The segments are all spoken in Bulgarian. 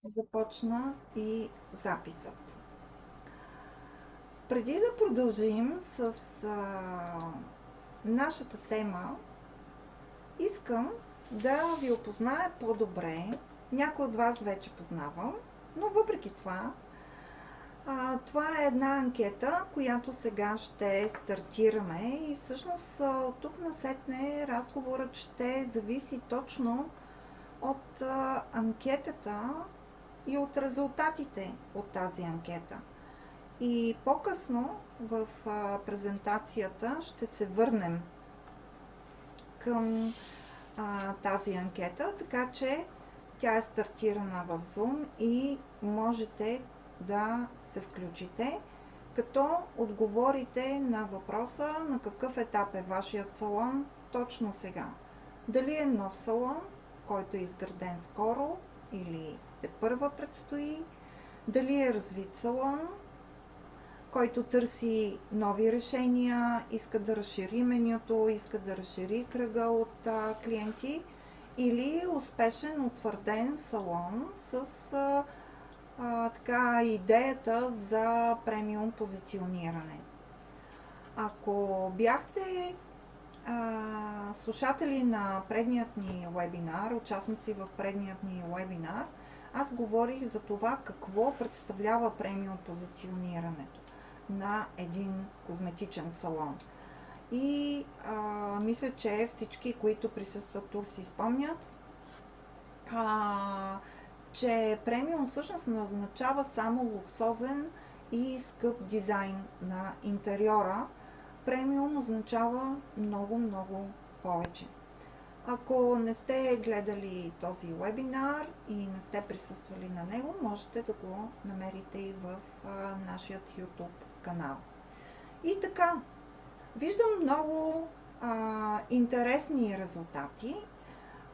Започна и записът. Преди да продължим с нашата тема, искам да ви опозная по-добре. Някой от вас вече познавам, но въпреки това, това е една анкета, която сега ще стартираме и всъщност от тук насетне разговорът ще зависи точно от анкетата и от резултатите от тази анкета. И по-късно в презентацията ще се върнем към тази анкета, така че тя е стартирана в Zoom и можете да се включите, като отговорите на въпроса на какъв етап е вашият салон точно сега. Дали е нов салон, който е изграден скоро или тепърва предстои, дали е развит салон, който търси нови решения, иска да разшири менюто, иска да разшири кръга от клиенти, или успешен, утвърден салон с идеята за премиум позициониране. Ако бяхте слушатели на предният ни вебинар, участници в предният ни вебинар, аз говорих за това какво представлява премиум позиционирането на един козметичен салон. И мисля, че всички, които присъстват тук, си спомнят, че премиум всъщност не означава само луксозен и скъп дизайн на интериора. Премиум означава много повече. Ако не сте гледали този вебинар и не сте присъствали на него, можете да го намерите и в нашия YouTube канал. И така, виждам много интересни резултати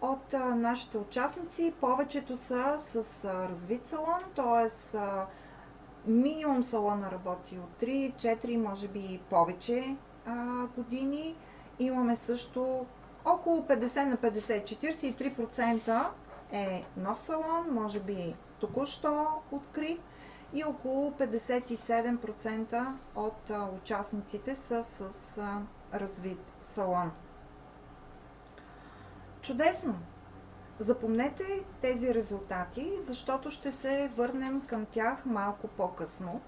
от нашите участници. Повечето са с развит салон, т.е. минимум салона работи от 3, 4, може би и повече години. Имаме също около 50 на 50, 43% е нов салон, може би току-що открит, и около 57% от участниците са с развит салон. Чудесно! Запомнете тези резултати, защото ще се върнем към тях малко по-късно,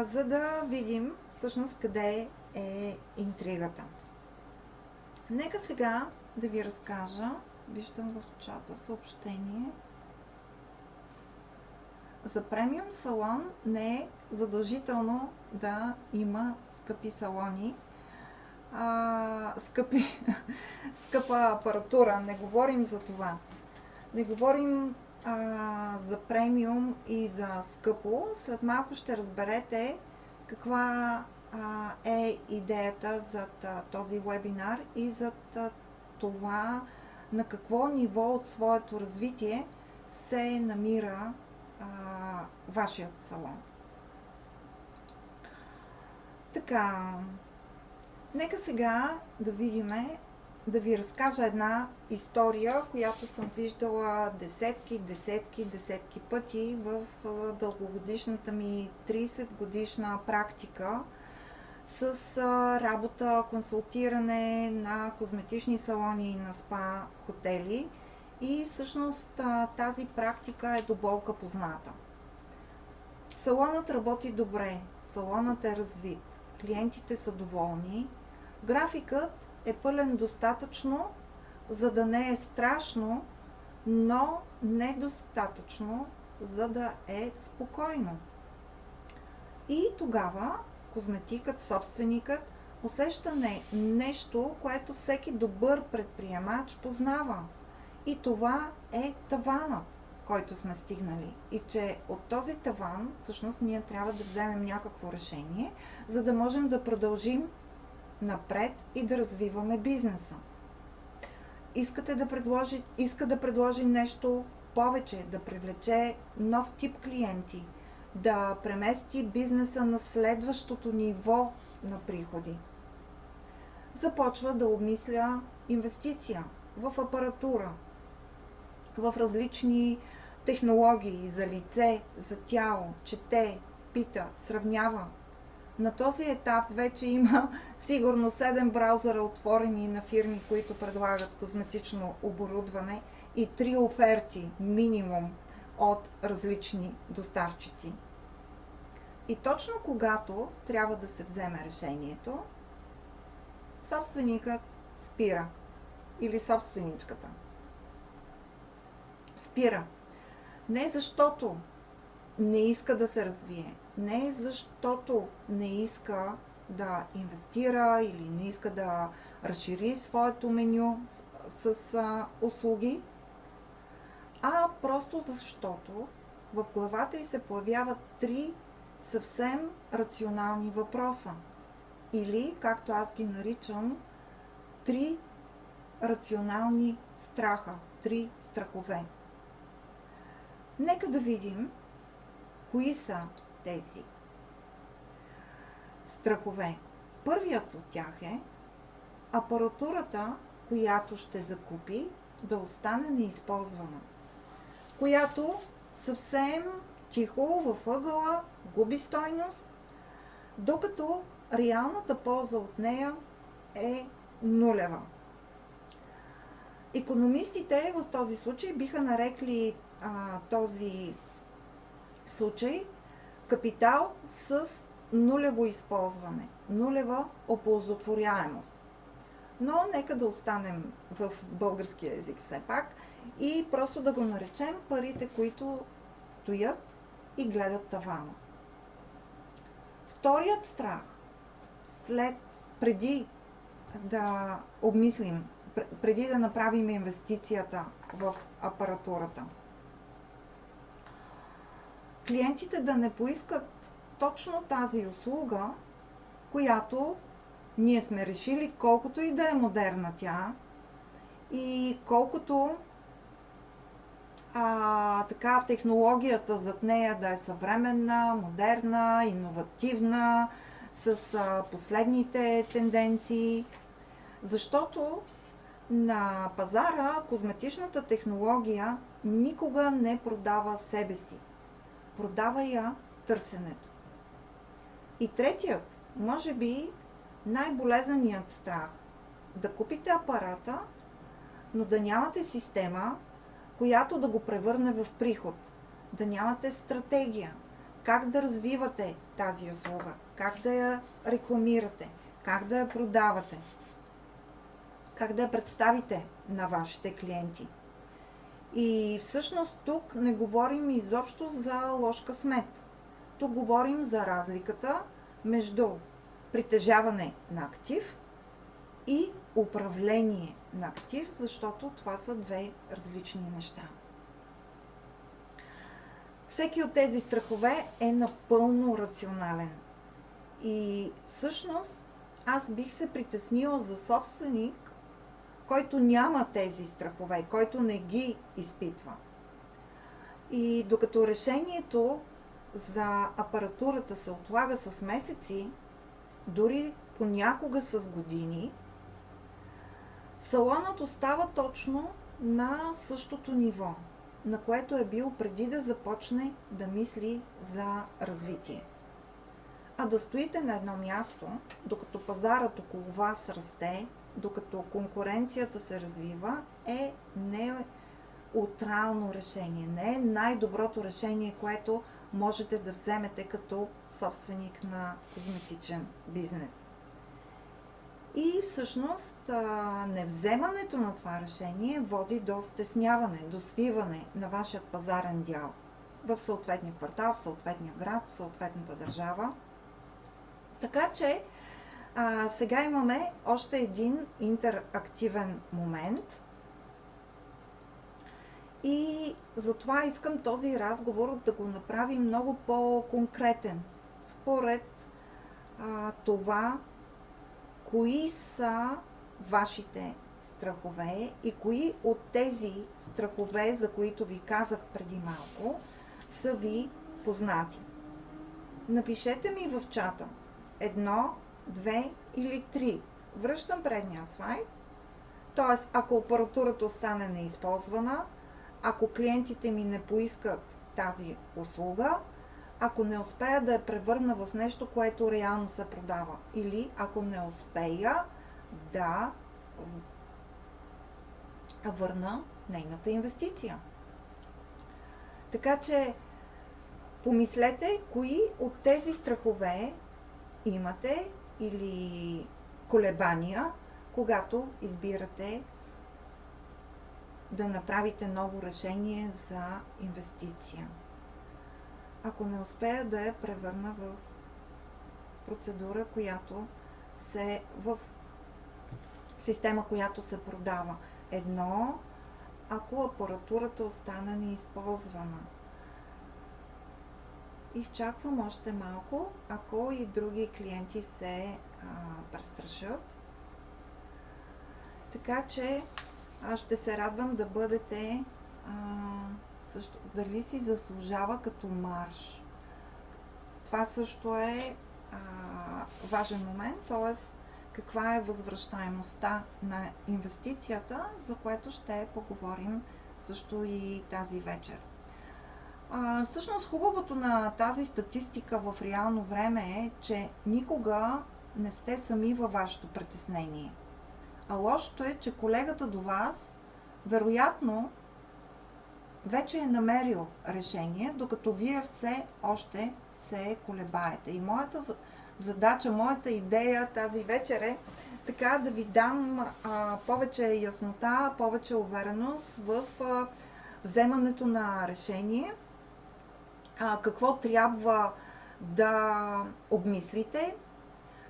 за да видим всъщност къде е интригата. Нека сега да ви разкажа, виждам в чата съобщение. За премиум салон не е задължително да има скъпи салони, скъпа апаратура. Не говорим за това. Не говорим за премиум и за скъпо. След малко ще разберете каква е идеята зад този вебинар и зад това на какво ниво от своето развитие се намира вашият салон. Така, нека сега да видим, да ви разкажа една история, която съм виждала десетки пъти в дългогодишната ми 30 годишна практика с работа, консултиране на козметични салони и на спа хотели. И всъщност тази практика е до болка позната. Салонът работи добре, салонът е развит, клиентите са доволни, графикът е пълен достатъчно, за да не е страшно, но недостатъчно, за да е спокойно. И тогава козметикът, собственикът усеща нещо, което всеки добър предприемач познава. И това е таванът, който сме стигнали. И че от този таван всъщност ние трябва да вземем някакво решение, за да можем да продължим напред и да развиваме бизнеса. Иска да предложи нещо повече, да привлече нов тип клиенти, да премести бизнеса на следващото ниво на приходи. Започва да обмисля инвестиция в апаратура, в различни технологии за лице, за тяло, чете, пита, сравнява. На този етап вече има сигурно 7 браузъра отворени на фирми, които предлагат козметично оборудване и 3 оферти минимум от различни доставчици. И точно когато трябва да се вземе решението, собственикът спира или собственичката спира. Не защото не иска да се развие, не защото не иска да инвестира или не иска да разшири своето меню с услуги, а просто защото в главата й се появяват 3 съвсем рационални въпроса. Или, както аз ги наричам, 3 рационални страха, 3 страхове. Нека да видим кои са тези страхове. Първият от тях е апаратурата, която ще закупи, да остане неизползвана, която съвсем тихо във ъгъла губи стойност, докато реалната полза от нея е нулева. Икономистите в този случай биха нарекли този случай капитал с нулево използване, нулева оползотворяемост. Но нека да останем в българския език все пак и просто да го наречем парите, които стоят и гледат тавана. Вторият страх, преди да обмислим, преди да направим инвестицията в апаратурата, клиентите да не поискат точно тази услуга, която ние сме решили, колкото и да е модерна тя и колкото така технологията зад нея да е съвременна, модерна, иновативна, с последните тенденции, защото на пазара козметичната технология никога не продава себе си. Продава я търсенето. И третият, може би най-болезненият страх, да купите апарата, но да нямате система, която да го превърне в приход, да нямате стратегия, как да развивате тази услуга, как да я рекламирате, как да я продавате, как да я представите на вашите клиенти. И всъщност тук не говорим изобщо за лош късмет. Тук говорим за разликата между притежаване на актив и управление на актив, защото това са 2 различни неща. Всеки от тези страхове е напълно рационален. И всъщност аз бих се притеснила за собственик, който няма тези страхове, който не ги изпитва. И докато решението за апаратурата се отлага с месеци, дори понякога с години, салонът остава точно на същото ниво, на което е бил преди да започне да мисли за развитие. А да стоите на едно място, докато пазарът около вас расте, докато конкуренцията се развива, е неутрално решение, не е най-доброто решение, което можете да вземете като собственик на козметичен бизнес. И всъщност невземането на това решение води до стесняване, до свиване на вашият пазарен дял в съответния квартал, в съответния град, в съответната държава. Така че сега имаме още един интерактивен момент и затова искам този разговор да го направим много по-конкретен, според това, кои са вашите страхове и кои от тези страхове, за които ви казах преди малко, са ви познати. Напишете ми в чата 1, 2 или 3. Връщам предния слайд. Т.е. ако апаратурата остане неизползвана, ако клиентите ми не поискат тази услуга, ако не успея да я превърна в нещо, което реално се продава, или ако не успея да върна нейната инвестиция. Така че помислете кои от тези страхове имате или колебания, когато избирате да направите ново решение за инвестиция. Ако не успея да я превърна в процедура, в система, която се продава. Едно, ако апаратурата остане неизползвана. Изчаквам още малко, ако и други клиенти се престрашат. Така че ще се радвам да бъдете също, дали си заслужава като марж. Това също е важен момент, т.е. каква е възвръщаемостта на инвестицията, за което ще поговорим също и тази вечер. Всъщност хубавото на тази статистика в реално време е, че никога не сте сами във вашето притеснение. А лошото е, че колегата до вас вероятно вече е намерил решение, докато вие все още се колебаете. И моята задача, моята идея тази вечер е така да ви дам повече яснота, повече увереност в вземането на решение, какво трябва да обмислите,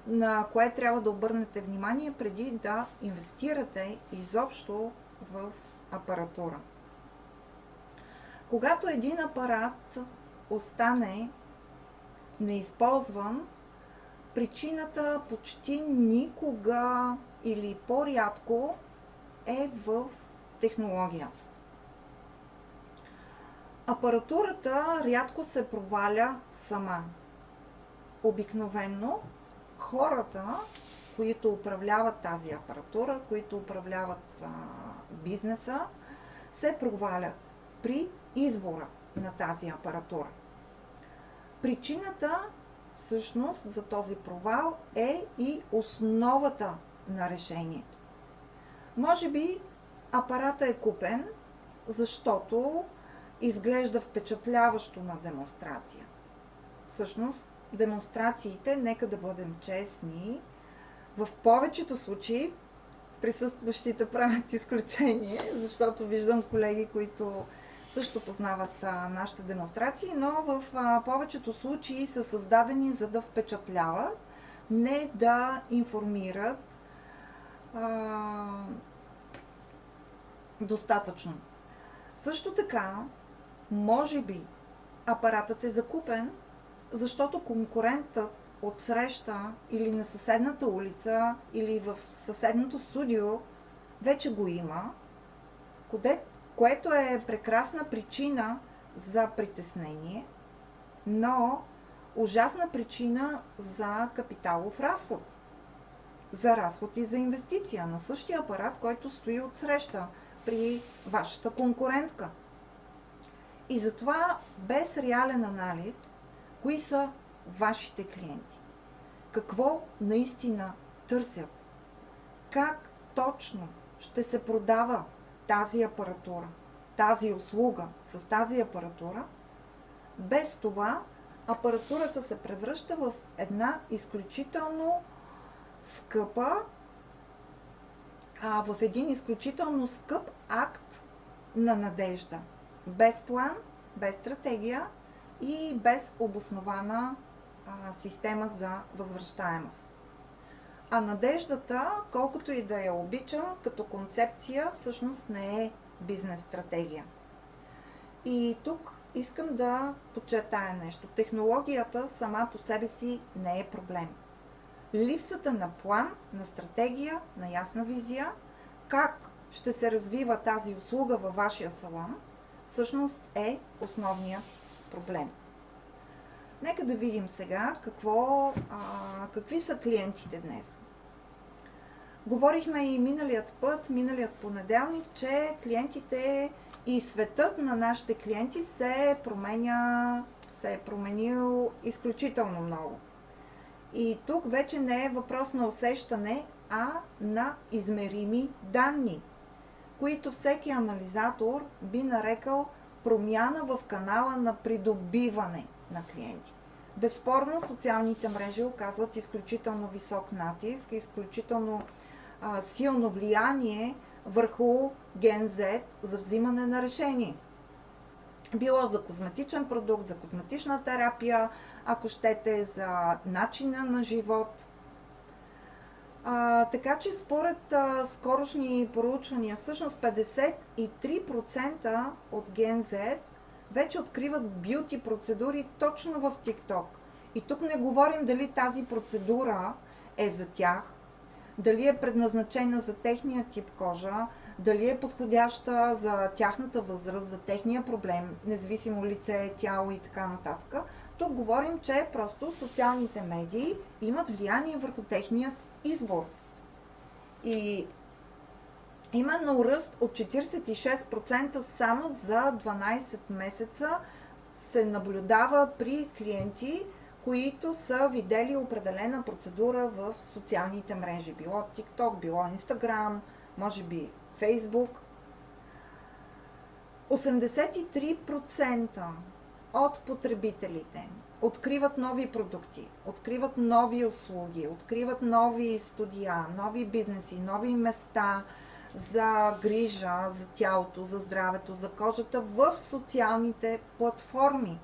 на кое трябва да обърнете внимание преди да инвестирате изобщо в апаратура. Когато един апарат остане неизползван, причината почти никога или по-рядко е в технологията. Апаратурата рядко се проваля сама. Обикновено хората, които управляват тази апаратура, които управляват бизнеса, се провалят при избора на тази апаратура. Причината всъщност за този провал е и основата на решението. Може би апаратът е купен, защото изглежда впечатляващо на демонстрация. Всъщност, демонстрациите, нека да бъдем честни, в повечето случаи присъстващите правят изключение, защото виждам колеги, които също познават нашите демонстрации, но в повечето случаи са създадени за да впечатляват, не да информират достатъчно. Също така, може би апаратът е закупен, защото конкурентът от среща или на съседната улица или в съседното студио вече го има, което е прекрасна причина за притеснение, но ужасна причина за капиталов разход. За разход и за инвестиция на същия апарат, който стои от среща при вашата конкурентка. И затова без реален анализ, кои са вашите клиенти, какво наистина търсят, как точно ще се продава тази апаратура, тази услуга с тази апаратура, без това апаратурата се превръща в една изключително скъпа, в един изключително скъп акт на надежда. Без план, без стратегия и без обоснована система за възвръщаемост. А надеждата, колкото и да я обичам, като концепция, всъщност не е бизнес стратегия. И тук искам да подчертая нещо. Технологията сама по себе си не е проблем. Липсата на план, на стратегия, на ясна визия, как ще се развива тази услуга във вашия салон, всъщност е основният проблем. Нека да видим сега какви са клиентите днес. Говорихме и миналият понеделник, че клиентите И светът на нашите клиенти се е променил изключително много. И тук вече не е въпрос на усещане, а на измерими данни, които всеки анализатор би нарекал промяна в канала на придобиване на клиенти. Безспорно, социалните мрежи оказват изключително висок натиск, изключително силно влияние върху Gen Z за взимане на решение. Било за козметичен продукт, за козметична терапия, ако щете, за начина на живот. Така че според скорошни проучвания, всъщност 53% от Gen Z вече откриват бюти процедури точно в TikTok. И тук не говорим дали тази процедура е за тях, дали е предназначена за техния тип кожа, дали е подходяща за тяхната възраст, за техния проблем, независимо лице, тяло и така нататък. Тук говорим, че просто социалните медии имат влияние върху техният избор. И именно ръст от 46% само за 12 месеца се наблюдава при клиенти, които са видели определена процедура в социалните мрежи. Било TikTok, било Instagram, може би Facebook. 83% от потребителите откриват нови продукти, откриват нови услуги, откриват нови студия, нови бизнеси, нови места за грижа за тялото, за здравето, за кожата в социалните платформи.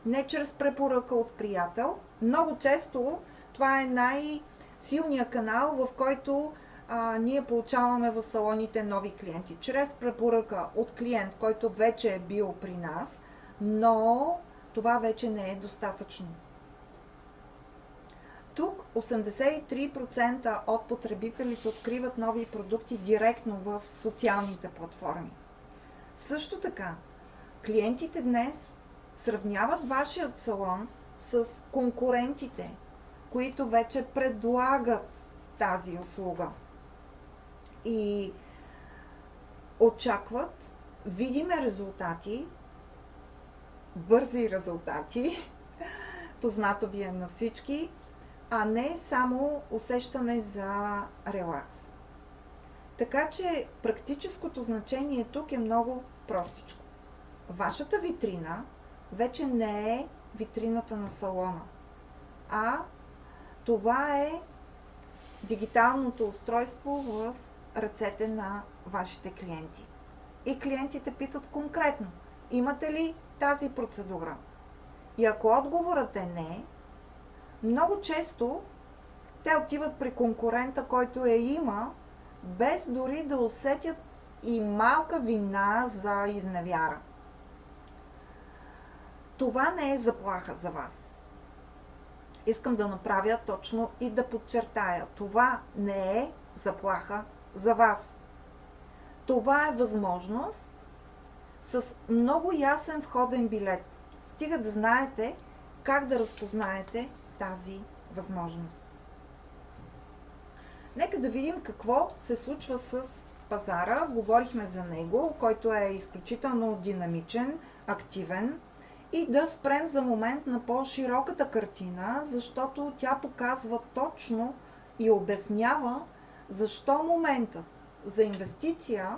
Не чрез препоръка от приятел. Много често това е най-силният канал, в който ние получаваме в салоните нови клиенти. Чрез препоръка от клиент, който вече е бил при нас, но това вече не е достатъчно. Тук 83% от потребителите откриват нови продукти директно в социалните платформи. Също така, клиентите днес сравняват вашият салон с конкурентите, които вече предлагат тази услуга. И очакват видими резултати, бързи резултати, познато ви е на всички, а не само усещане за релакс. Така че практическото значение тук е много простичко. Вашата витрина вече не е витрината на салона, а това е дигиталното устройство в ръцете на вашите клиенти. И клиентите питат конкретно: имате ли тази процедура? И ако отговорът е не, много често те отиват при конкурента, който има, без дори да усетят и малка вина за изневяра. Това не е заплаха за вас. Искам да направя точно и да подчертая: това не е заплаха за вас. Това е възможност с много ясен входен билет. Стига да знаете как да разпознаете тази възможност. Нека да видим какво се случва с пазара. Говорихме за него, който е изключително динамичен, активен. И да спрем за момент на по-широката картина, защото тя показва точно и обяснява защо моментът за инвестиция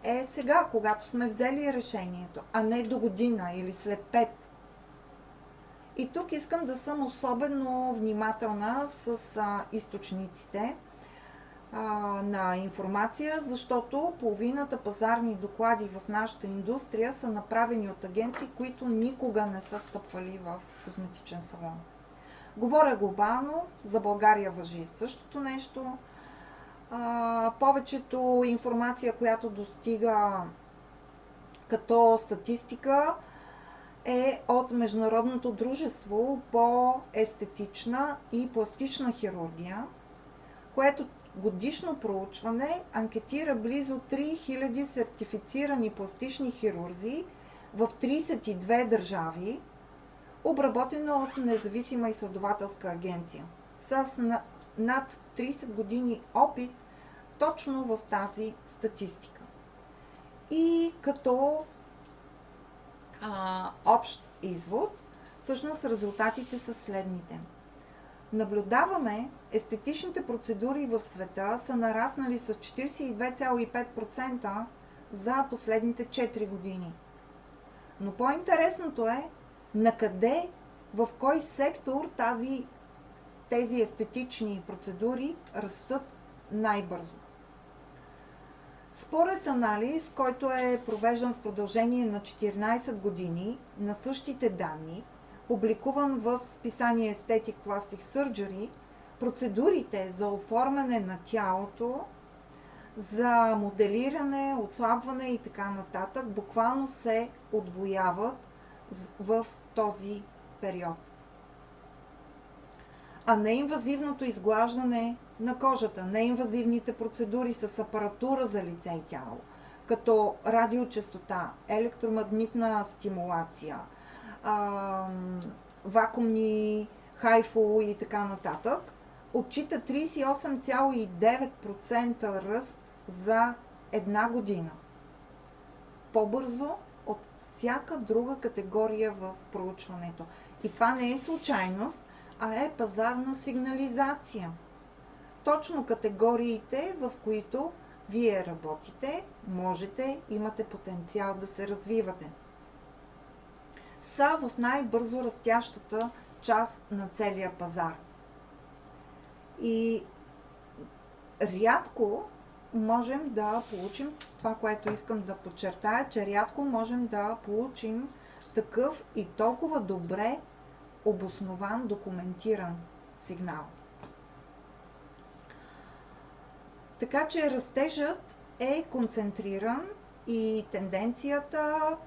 е сега, когато сме взели решението, а не до година или след 5. И тук искам да съм особено внимателна с източниците на информация, защото половината пазарни доклади в нашата индустрия са направени от агенции, които никога не са стъпвали в козметичен салон. Говоря глобално, за България важи същото нещо. Повечето информация, която достига като статистика, е от Международното дружество по естетична и пластична хирургия, което годишно проучване анкетира близо 3000 сертифицирани пластични хирурзи в 32 държави, обработено от независима изследователска агенция, с над 30 години опит точно в тази статистика. И като общ извод, всъщност резултатите са следните. Наблюдаваме, естетичните процедури в света са нараснали с 42,5% за последните 4 години. Но по-интересното е накъде, в кой сектор тези естетични процедури растат най-бързо. Според анализ, който е провеждан в продължение на 14 години на същите данни, публикуван в списание Aesthetic Plastic Surgery, процедурите за оформяне на тялото, за моделиране, отслабване и така нататък, буквално се удвояват в този период. А неинвазивното изглаждане на кожата, неинвазивните процедури с апаратура за лице и тяло, като радиочестота, електромагнитна стимулация, вакуумни, хайфо и така нататък, отчита 38,9% ръст за една година. По-бързо от всяка друга категория в проучването. И това не е случайност, а е пазарна сигнализация. Точно категориите, в които вие работите, имате потенциал да се развивате, са в най-бързо растящата част на целия пазар. И рядко можем да получим, това, което искам да подчертая, че рядко можем да получим такъв и толкова добре обоснован, документиран сигнал. Така че растежът е концентриран и тенденцията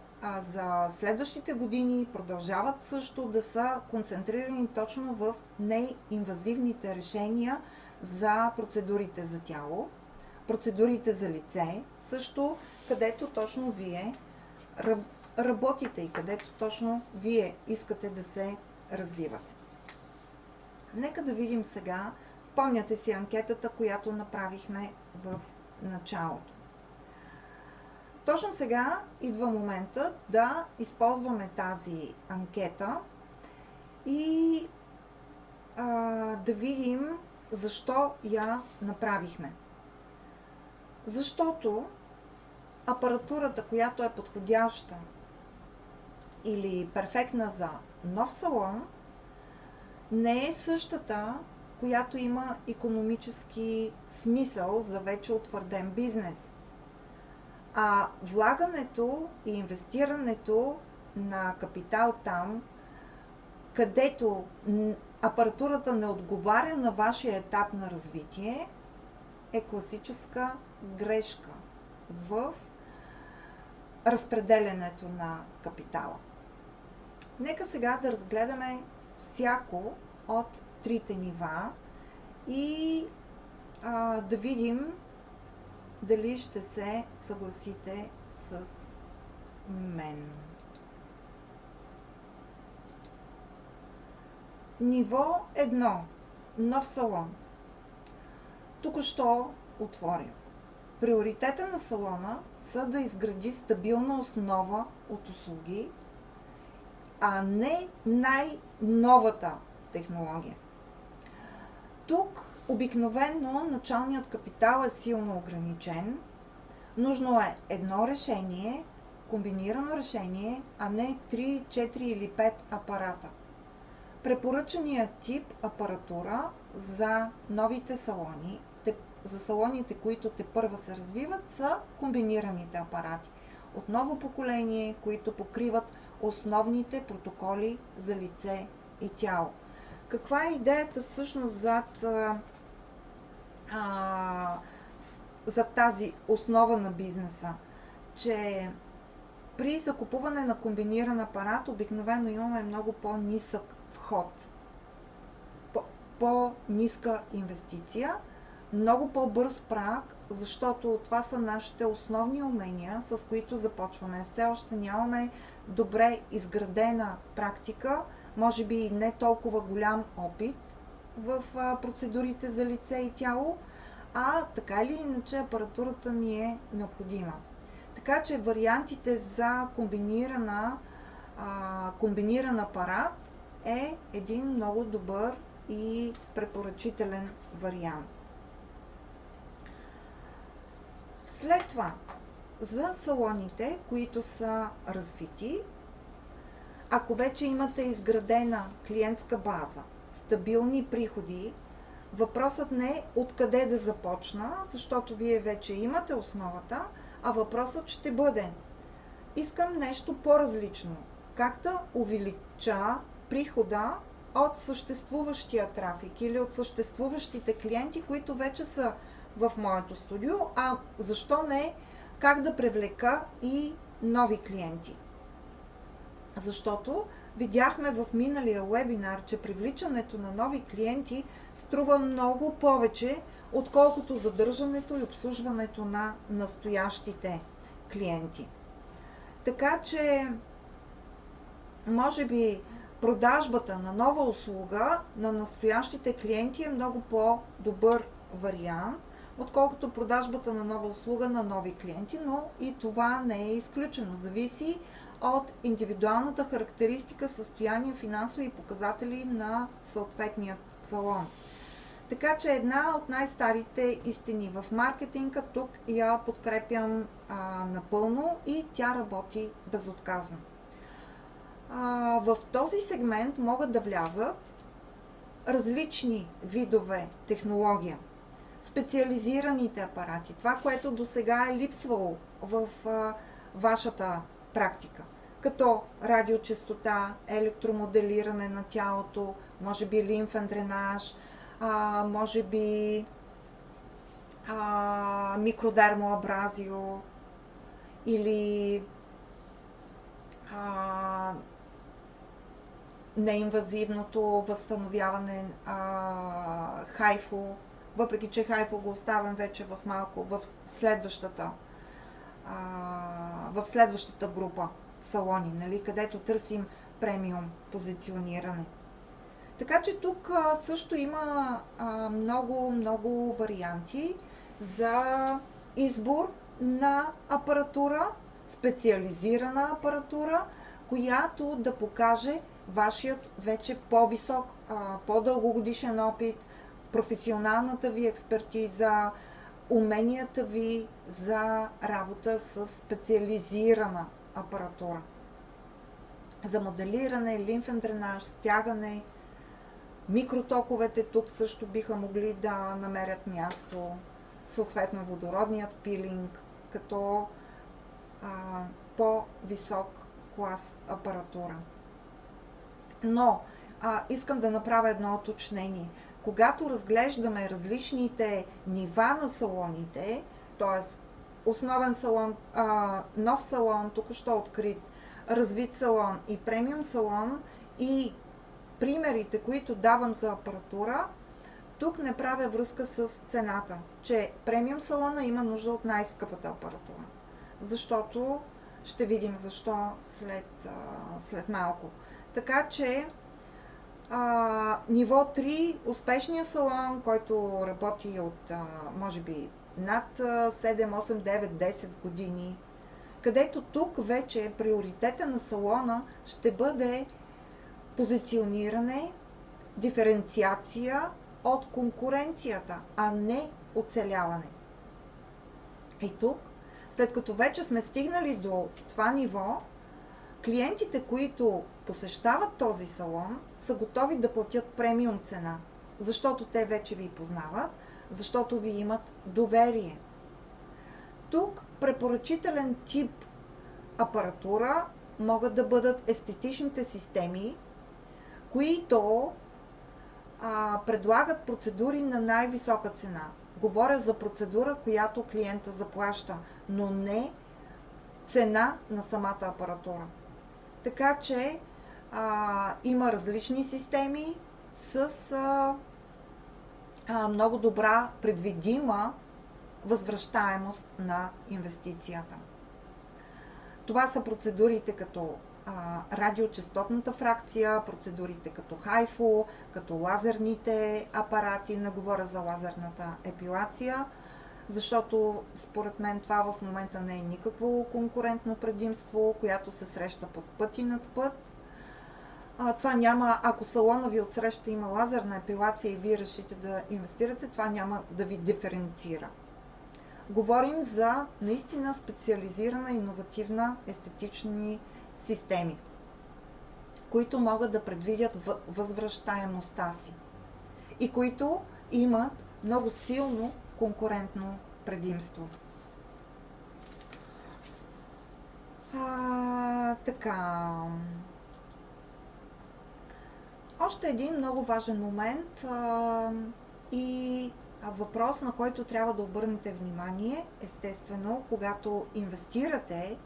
за следващите години продължават също да са концентрирани точно в неинвазивните решения за процедурите за тяло, процедурите за лице, също където точно вие работите и където точно вие искате да се развивате. Нека да видим сега, спомняте си анкетата, която направихме в началото. Точно сега идва момента да използваме тази анкета и да видим защо я направихме. Защото апаратурата, която е подходяща или перфектна за нов салон, не е същата, която има икономически смисъл за вече утвърден бизнес. А влагането и инвестирането на капитал там, където апаратурата не отговаря на вашия етап на развитие, е класическа грешка в разпределянето на капитала. Нека сега да разгледаме всяко от трите нива и да видим дали ще се съгласите с мен. Ниво 1. Нов салон. Току-що отворя. Приоритета на салона са да изгради стабилна основа от услуги, а не най-новата технология. Тук обикновено началният капитал е силно ограничен. Нужно е едно решение, комбинирано решение, а не 3, 4 или 5 апарата. Препоръчаният тип апаратура за новите салони, за салоните, които тепърва се развиват, са комбинираните апарати. От ново поколение, които покриват основните протоколи за лице и тяло. Каква е идеята всъщност за тази основа на бизнеса? Че при закупуване на комбиниран апарат обикновено имаме много по-нисък вход, по-ниска инвестиция, много по-бърз праг, защото това са нашите основни умения, с които започваме. Все още нямаме добре изградена практика, може би и не толкова голям опит в процедурите за лице и тяло, а така или иначе апаратурата ни е необходима. Така че вариантите за комбиниран апарат е един много добър и препоръчителен вариант. След това, за салоните, които са развити, ако вече имате изградена клиентска база, стабилни приходи, въпросът не е откъде да започна, защото вие вече имате основата, а въпросът ще бъде: искам нещо по-различно. Как да увелича прихода от съществуващия трафик или от съществуващите клиенти, които вече са в моето студио, а защо не, как да привлека и нови клиенти. Защото видяхме в миналия вебинар, че привличането на нови клиенти струва много повече, отколкото задържането и обслужването на настоящите клиенти. Така че, може би, продажбата на нова услуга на настоящите клиенти е много по-добър вариант, отколкото продажбата на нова услуга на нови клиенти, но и това не е изключено. Зависи от индивидуалната характеристика, състояние, финансови показатели на съответният салон. Така че една от най-старите истини в маркетинга, тук я подкрепям напълно и тя работи безотказно. В този сегмент могат да влязат различни видове технология. Специализираните апарати, това, което досега е липсвало в вашата практика, като радиочестота, електромоделиране на тялото, може би лимфен дренаж, може би микродермоабразио или неинвазивното възстановяване, хайфо, въпреки че хайфо го оставям вече в следващата група салони, нали, където търсим премиум позициониране. Така че тук също има много варианти за избор на апаратура, специализирана апаратура, която да покаже вашият вече по-висок, по-дългогодишен опит, професионалната ви експертиза, уменията ви за работа с специализирана апаратура. За моделиране, лимфен дренаж, стягане, микротоковете тук също биха могли да намерят място, съответно водородният пилинг, като по-висок клас апаратура. Но искам да направя едно уточнение. Когато разглеждаме различните нива на салоните, т.е. основен салон, нов салон, току-що открит, развит салон и премиум салон и примерите, които давам за апаратура, тук не правя връзка с цената, че премиум салона има нужда от най-скъпата апаратура. Защото ще видим защо след малко. Така че ниво 3, успешния салон, който работи от може би над 7, 8, 9, 10 години, където тук вече приоритета на салона ще бъде позициониране, диференциация от конкуренцията, а не оцеляване. И тук, след като вече сме стигнали до това ниво, клиентите, които посещават този салон, са готови да платят премиум цена, защото те вече ви познават, защото ви имат доверие. Тук препоръчителен тип апаратура могат да бъдат естетичните системи, които предлагат процедури на най-висока цена. Говоря за процедура, която клиента заплаща, но не цена на самата апаратура. Така че има различни системи с много добра предвидима възвръщаемост на инвестицията. Това са процедурите като радиочестотната фракция, процедурите като хайфо, като лазерните апарати, не говоря за лазерната епилация, защото според мен това в момента не е никакво конкурентно предимство, която се среща под път и над път. Това няма, ако салона ви отсреща има лазерна епилация и вие решите да инвестирате, това няма да ви диференцира. Говорим за наистина специализирана, иновативна, естетични системи, които могат да предвидят възвръщаемостта си и които имат много силно конкурентно предимство. Така. Още един много важен момент и въпрос, на който трябва да обърнете внимание, естествено, когато инвестирате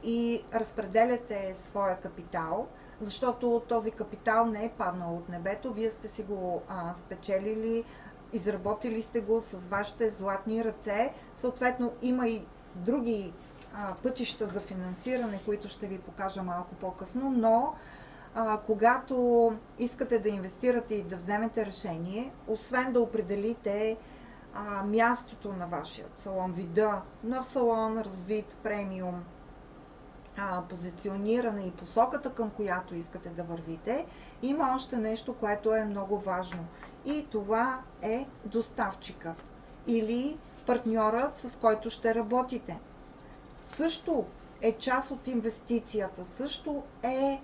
и разпределяте своя капитал, защото този капитал не е паднал от небето, вие сте си го спечелили, изработили сте го с вашите златни ръце. Съответно, има и други пътища за финансиране, които ще ви покажа малко по-късно, но когато искате да инвестирате и да вземете решение, освен да определите мястото на вашия салон, вида, нов салон, развит, премиум, позициониране и посоката, към която искате да вървите, има още нещо, което е много важно. И това е доставчикът или партньорът, с който ще работите. Също е част от инвестицията, също е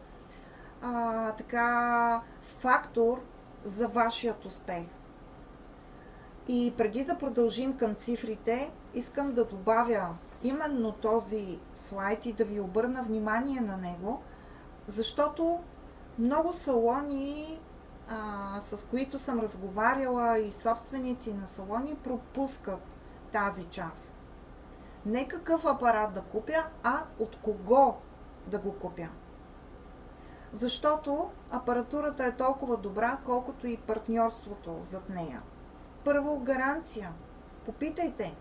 фактор за вашият успех. И преди да продължим към цифрите, искам да добавя именно този слайд и да ви обърна внимание на него, защото много салони, с които съм разговаряла и собственици на салони, пропускат тази част. Не какъв апарат да купя, а от кого да го купя. Защото апаратурата е толкова добра, колкото и партньорството зад нея. Първо, гаранция. Попитайте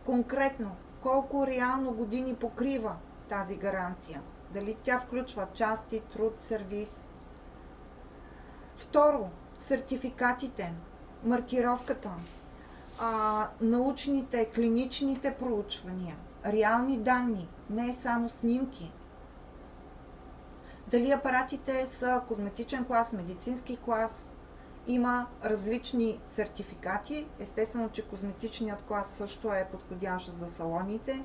конкретно колко реално години покрива тази гаранция. Дали тя включва части, труд, сервис. Второ, сертификатите, маркировката, научните, клиничните проучвания, реални данни, не само снимки. Дали апаратите са козметичен клас, медицински клас, има различни сертификати. Естествено, че козметичният клас също е подходящ за салоните.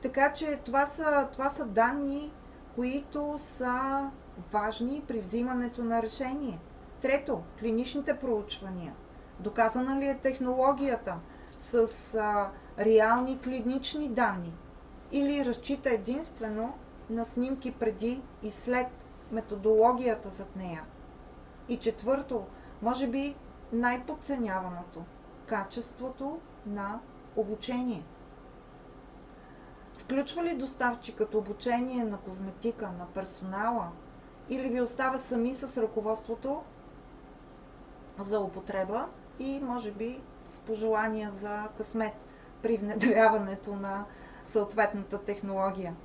Така че това са данни, които са важни при взимането на решение. Трето, клиничните проучвания. Доказана ли е технологията с реални клинични данни или разчита единствено на снимки преди и след, методологията зад нея. И четвърто, може би най-подценяваното – качеството на обучение. Включва ли доставчикът обучение на козметика, на персонала, или ви оставя сами с ръководството за употреба и може би с пожелания за късмет при внедряването на съответната технология.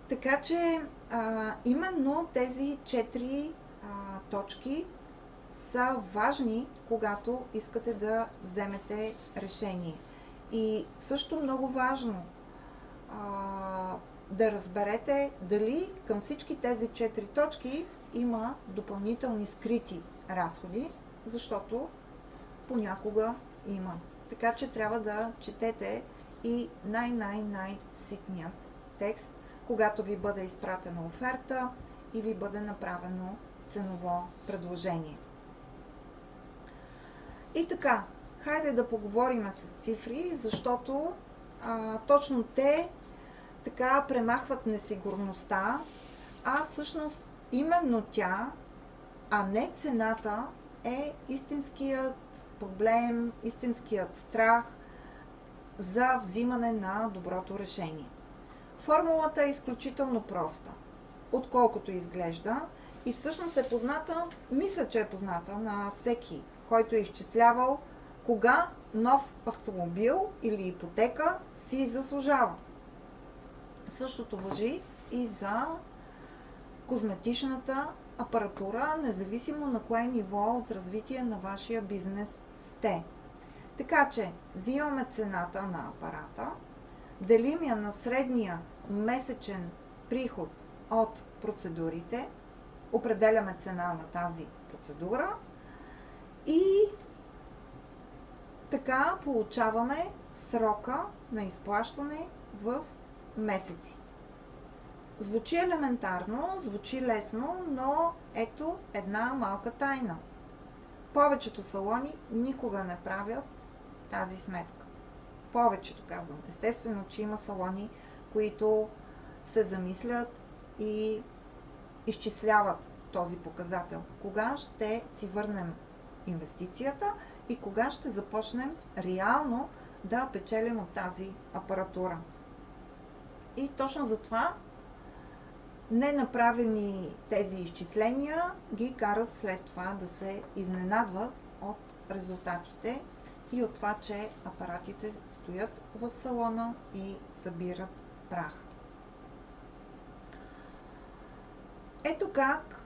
Така че именно тези 4 точки са важни, когато искате да вземете решение. И също много важно да разберете дали към всички тези 4 точки има допълнителни скрити разходи, защото понякога има. Така че трябва да четете и най-ситният текст, когато ви бъде изпратена оферта и ви бъде направено ценово предложение. И така, хайде да поговорим с цифри, защото точно те така премахват несигурността, а всъщност именно тя, а не цената, е истинският проблем, истинският страх за взимане на доброто решение. Формулата е изключително проста, отколкото изглежда, и всъщност е позната, мисля, че е позната на всеки, който е изчислявал кога нов автомобил или ипотека си заслужава. Същото важи и за козметичната апаратура, независимо на кое ниво от развитие на вашия бизнес сте. Така че взимаме цената на апарата, делим я на средния месечен приход от процедурите, определяме цена на тази процедура и така получаваме срока на изплащане в месеци. Звучи елементарно, звучи лесно, но ето една малка тайна. Повечето салони никога не правят тази сметка. Повечето, казвам. Естествено, че има салони, които се замислят и изчисляват този показател. Кога ще си върнем инвестицията и кога ще започнем реално да печелим от тази апаратура. И точно за това ненаправени тези изчисления ги карат след това да се изненадват от резултатите и от това, че апаратите стоят в салона и събират прах. Ето как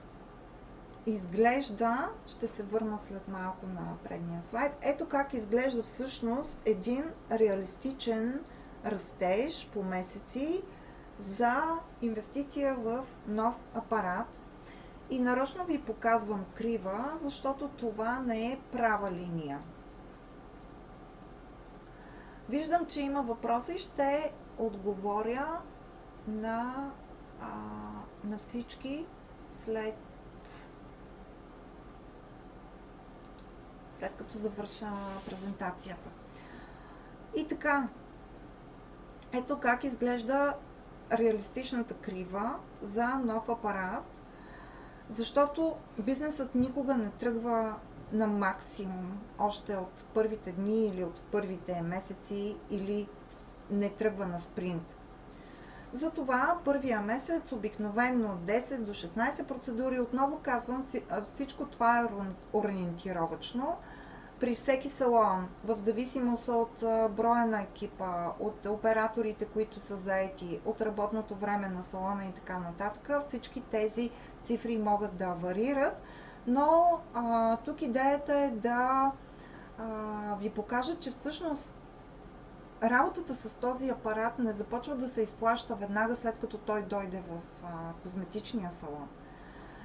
изглежда, ще се върна след малко на предния слайд, ето как изглежда всъщност един реалистичен растеж по месеци за инвестиция в нов апарат. И нарочно ви показвам крива, защото това не е права линия. Виждам, че има въпроси и ще отговоря на всички след като завърша презентацията. И така, ето как изглежда реалистичната крива за нов апарат, защото бизнесът никога не тръгва на максимум още от първите дни или от първите месеци или не тръгва на спринт. Затова първия месец обикновено 10 до 16 процедури, отново казвам, всичко това е ориентировачно. При всеки салон, в зависимост от броя на екипа, от операторите, които са заети, от работното време на салона и така нататък, всички тези цифри могат да варират, но тук идеята е да ви покажа, че всъщност работата с този апарат не започва да се изплаща веднага след като той дойде в козметичния салон.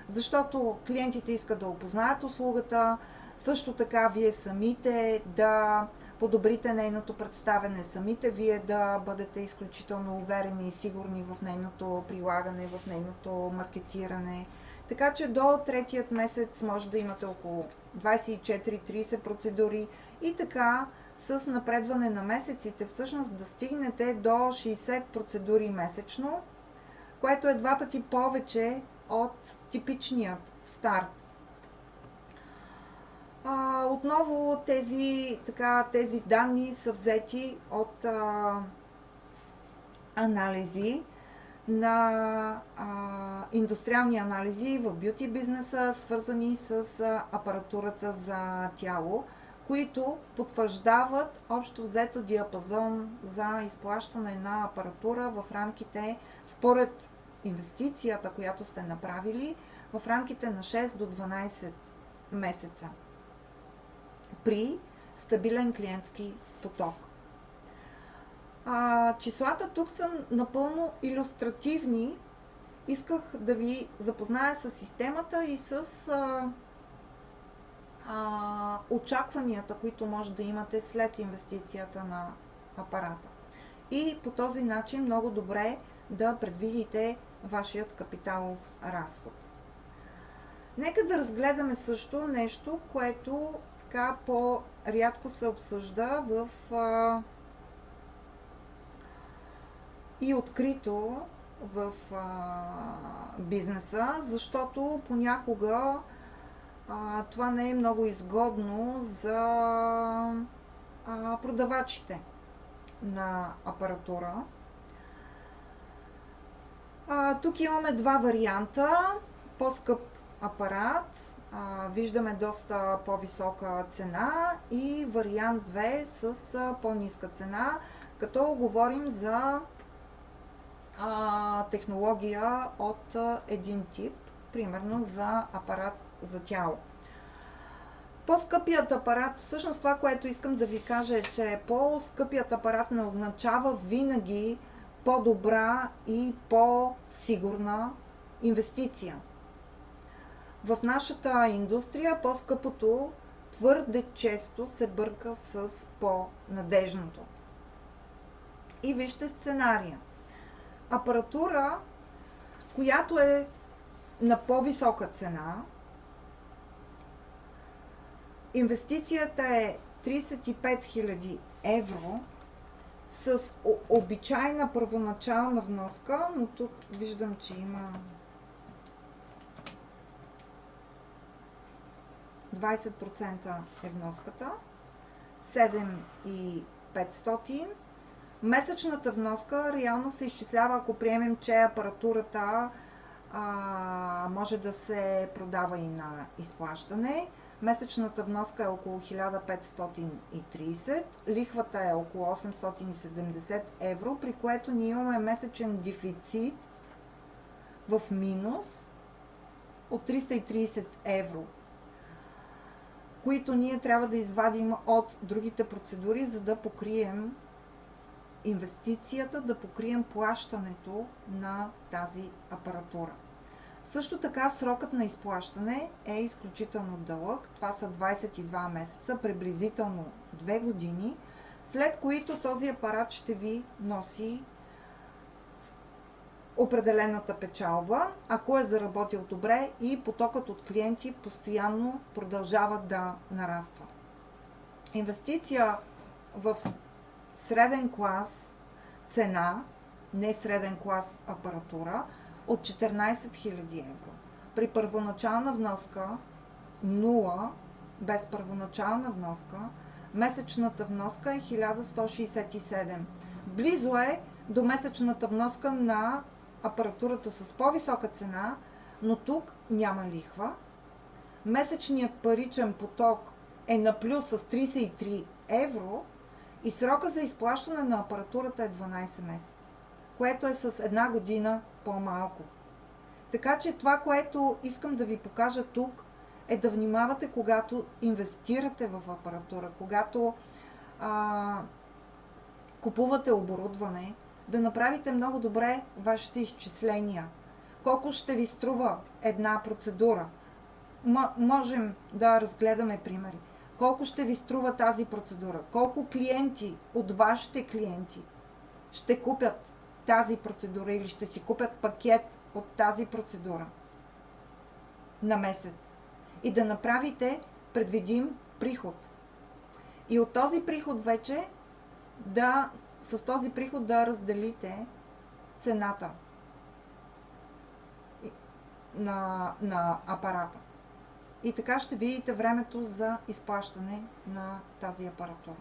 Защото клиентите искат да опознаят услугата, също така вие самите да подобрите нейното представяне, самите вие да бъдете изключително уверени и сигурни в нейното прилагане, в нейното маркетиране. Така че до третият месец може да имате около 24-30 процедури и така с напредване на месеците всъщност да стигнете до 60 процедури месечно, което е 2 пъти повече от типичният старт. Отново тези данни са взети от анализи на индустриални анализи в бюти бизнеса, свързани с апаратурата за тяло, които потвърждават общо взето диапазон за изплащане на апаратура в рамките, според инвестицията, която сте направили, в рамките на 6 до 12 месеца при стабилен клиентски поток. Числата тук са напълно илюстративни. Исках да ви запозная с системата и с очакванията, които може да имате след инвестицията на апарата. И по този начин много добре да предвидите вашият капиталов разход. Нека да разгледаме също нещо, което така по-рядко се обсъжда и открито в бизнеса, защото понякога това не е много изгодно за продавачите на апаратура. Тук имаме два варианта. По-скъп апарат, виждаме доста по-висока цена, и вариант 2 с по-ниска цена, като говорим за технология от един тип, примерно за апарат за тяло. По-скъпият апарат, всъщност това, което искам да ви кажа е, че по-скъпият апарат не означава винаги по-добра и по-сигурна инвестиция. В нашата индустрия по-скъпото твърде често се бърка с по-надежното. И вижте сценария. Апаратура, която е на по-висока цена, инвестицията е 35 000 евро с обичайна първоначална вноска, но тук виждам, че има 20% е вноската, 7500. Месечната вноска реално се изчислява, ако приемем, че апаратурата може да се продава и на изплащане. Месечната вноска е около 1530, лихвата е около 870 евро, при което ние имаме месечен дефицит в минус от 330 евро, които ние трябва да извадим от другите процедури, за да покрием инвестицията, да покрием плащането на тази апаратура. Също така срокът на изплащане е изключително дълъг. Това са 22 месеца, приблизително 2 години, след които този апарат ще ви носи определената печалба, ако е заработил добре и потокът от клиенти постоянно продължава да нараства. Инвестиция в среден клас цена, не среден клас апаратура, от 14 000 евро. При първоначална вноска 0, без първоначална вноска, месечната вноска е 1167. Близо е до месечната вноска на апаратурата с по-висока цена, но тук няма лихва. Месечният паричен поток е на плюс с 33 евро и срока за изплащане на апаратурата е 12 месеца, което е с една година по-малко. Така че това, което искам да ви покажа тук, е да внимавате, когато инвестирате в апаратура, когато купувате оборудване, да направите много добре вашите изчисления. Колко ще ви струва една процедура? Можем да разгледаме примери. Колко ще ви струва тази процедура? Колко клиенти от вашите клиенти ще купят тази процедура или ще си купят пакет от тази процедура на месец? И да направите предвидим приход. И от този приход вече с този приход да разделите цената на апарата. И така ще видите времето за изплащане на тази апаратура.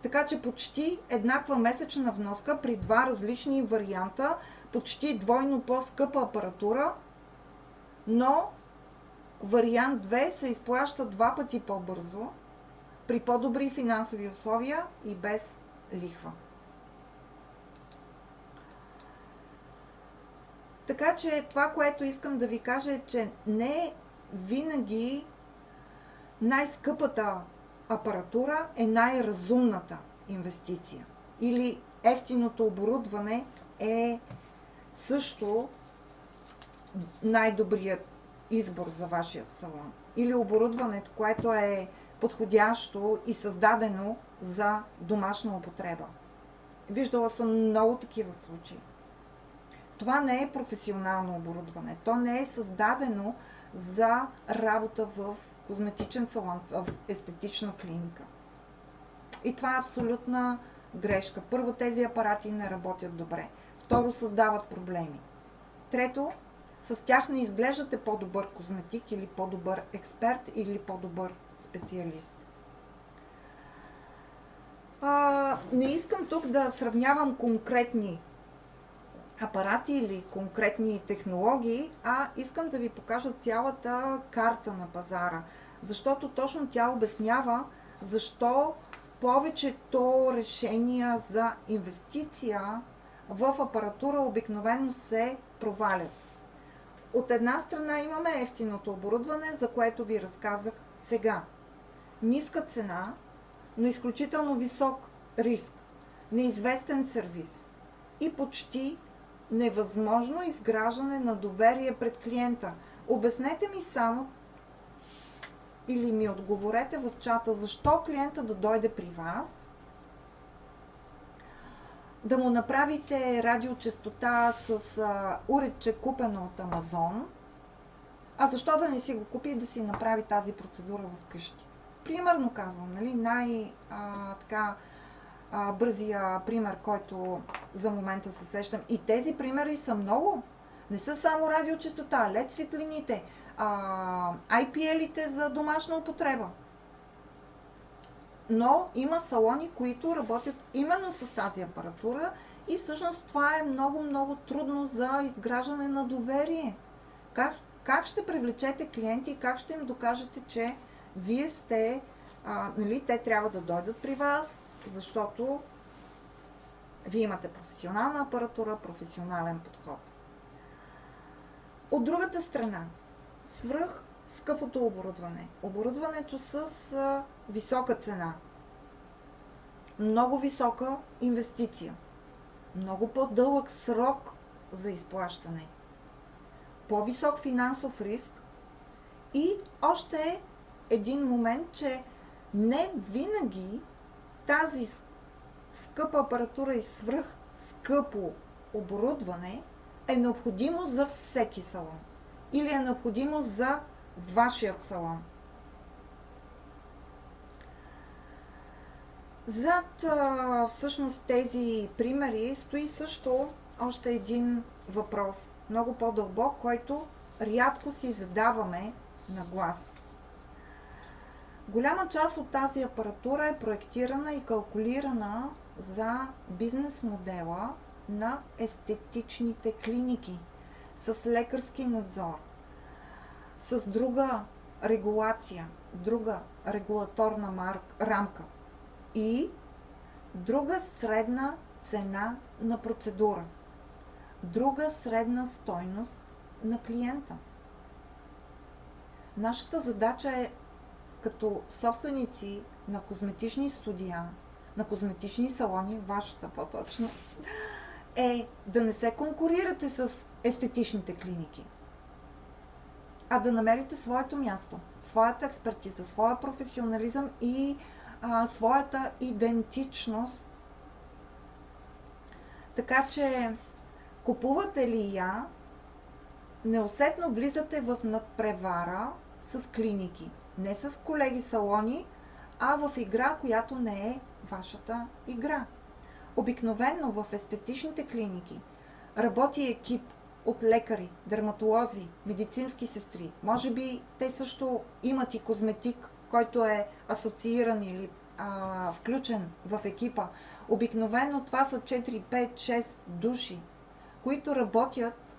Така че почти еднаква месечна вноска при два различни варианта, почти двойно по-скъпа апаратура, но вариант 2 се изплаща 2 пъти по-бързо, при по-добри финансови условия и без лихва. Така че това, което искам да ви кажа е, че не винаги най-скъпата апаратура е най-разумната инвестиция. Или евтиното оборудване е също най-добрият избор за вашия салон. Или оборудването, което е подходящо и създадено за домашна употреба. Виждала съм много такива случаи. Това не е професионално оборудване. То не е създадено за работа в козметичен салон, в естетична клиника. И това е абсолютна грешка. Първо, тези апарати не работят добре. Второ, създават проблеми. Трето, с тях не изглеждате по-добър козметик или по-добър експерт или по-добър специалист. Не искам тук да сравнявам конкретни апарати или конкретни технологии, а искам да ви покажа цялата карта на пазара, защото точно тя обяснява защо повечето решения за инвестиция в апаратура обикновено се провалят. От една страна имаме ефтиното оборудване, за което ви разказах сега. Ниска цена, но изключително висок риск, неизвестен сервис и почти невъзможно изграждане на доверие пред клиента. Обяснете ми само или ми отговорете в чата, защо клиента да дойде при вас, да му направите радиочестота с уредче купено от Амазон, а защо да не си го купи и да си направи тази процедура вкъщи. Примерно казвам, нали, бързия пример, който за момента се сещам. И тези примери са много. Не са само радиочестота, LED светлините, IPL-ите за домашна употреба. Но има салони, които работят именно с тази апаратура и всъщност това е много трудно за изграждане на доверие. Как ще привлечете клиенти и как ще им докажете, че вие сте, те трябва да дойдат при вас, защото вие имате професионална апаратура, професионален подход. От другата страна, свръх скъпото оборудване. Оборудването с висока цена. Много висока инвестиция. Много по-дълъг срок за изплащане. По-висок финансов риск и още един момент, че не винаги тази скъпа апаратура и свръх скъпо оборудване е необходимо за всеки салон или е необходимо за вашият салон. Зад всъщност тези примери стои също още един въпрос, много по-дълбок, който рядко си задаваме на глас. Голяма част от тази апаратура е проектирана и калкулирана за бизнес модела на естетичните клиники с лекарски надзор, с друга регулация, друга регулаторна рамка и друга средна цена на процедура, друга средна стойност на клиента. Нашата задача е като собственици на козметични студия, на козметични салони, вашата по-точно, е да не се конкурирате с естетичните клиники, а да намерите своето място, своята експертиза, своя професионализъм и своята идентичност. Така че, купувате ли я, неусетно влизате в надпревара с клиники. Не с колеги салони, а в игра, която не е вашата игра. Обикновено в естетичните клиники работи екип от лекари, дерматолози, медицински сестри. Може би те също имат и козметик, който е асоцииран или включен в екипа. Обикновено това са 4, 5, 6 души, които работят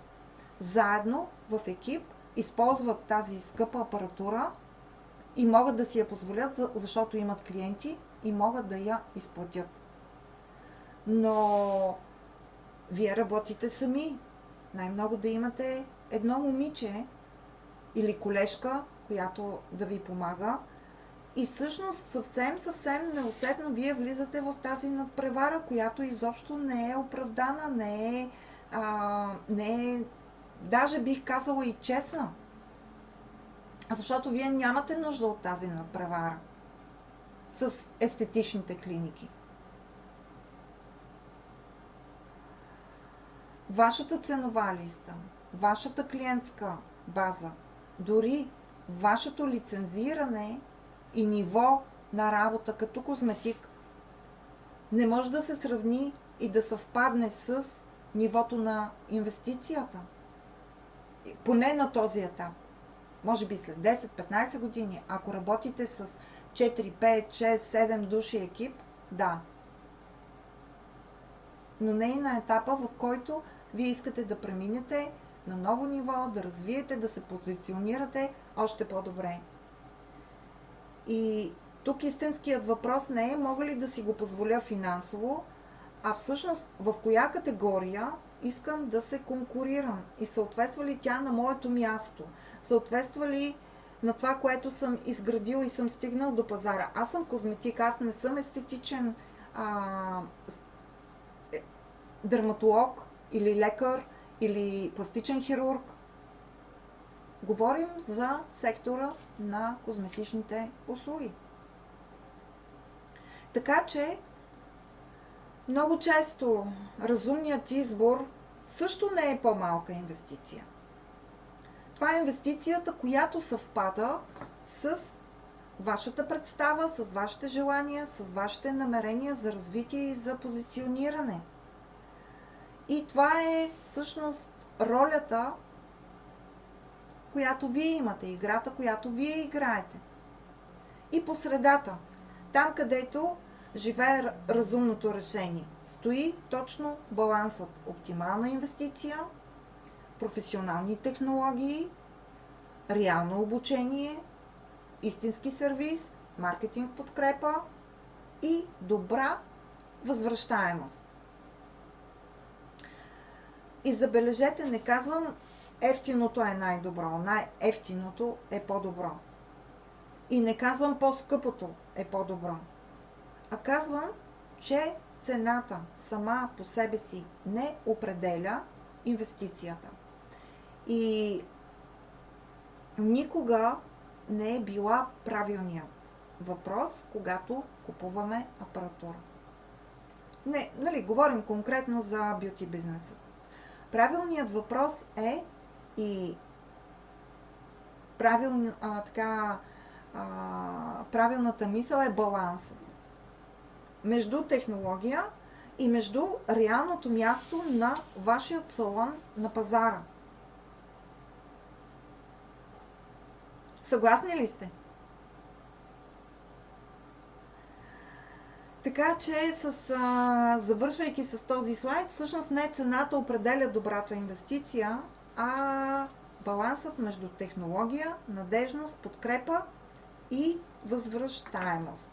заедно в екип, използват тази скъпа апаратура и могат да си я позволят, защото имат клиенти и могат да я изплатят. Но вие работите сами. Най-много да имате едно момиче или колежка, която да ви помага. И всъщност съвсем неусетно вие влизате в тази надпревара, която изобщо не е оправдана, не е даже бих казала и честна. Защото вие нямате нужда от тази надпревара с естетичните клиники. Вашата ценова листа, вашата клиентска база, дори вашето лицензиране и ниво на работа като козметик не може да се сравни и да съвпадне с нивото на инвестицията. Поне на този етап. Може би след 10-15 години, ако работите с 4, 5, 6, 7 души екип, да. Но не и на етапа, в който вие искате да преминете на ново ниво, да развиете, да се позиционирате още по-добре. И тук истинският въпрос не е мога ли да си го позволя финансово, а всъщност в коя категория искам да се конкурирам и съответства ли тя на моето място, съответства ли на това, което съм изградил и съм стигнал до пазара. Аз съм козметик, аз не съм естетичен дерматолог или лекар или пластичен хирург. Говорим за сектора на козметичните услуги. Така че много често разумният избор също не е по-малка инвестиция. Това е инвестицията, която съвпада с вашата представа, с вашите желания, с вашите намерения за развитие и за позициониране. И това е всъщност ролята, която вие имате, играта, която вие играете. И по средата, там където живее разумното решение, стои точно балансът. Оптимална инвестиция, професионални технологии, реално обучение, истински сервис, маркетинг подкрепа и добра възвръщаемост. И забележете, не казвам ефтиното е най-добро, най-ефтиното е по-добро. И не казвам по-скъпото е по-добро. А казвам, че цената сама по себе си не определя инвестицията. И никога не е била правилният въпрос, когато купуваме апаратура. Не, говорим конкретно за бюти бизнеса. Правилният въпрос е и правилната мисъл е балансът между технология и между реалното място на вашия салон на пазара. Съгласни ли сте? Така че, завършвайки с този слайд, всъщност не цената определя добрата инвестиция, а балансът между технология, надежност, подкрепа и възвръщаемост.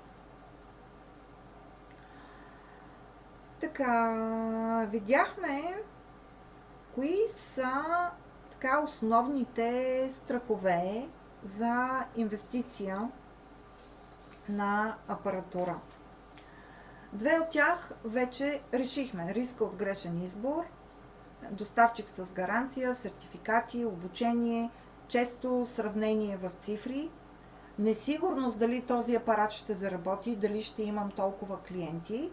Така, видяхме кои са основните страхове за инвестиция на апаратура. Две от тях вече решихме. Риска от грешен избор, доставчик с гаранция, сертификати, обучение, често сравнение в цифри, несигурност дали този апарат ще заработи, дали ще имам толкова клиенти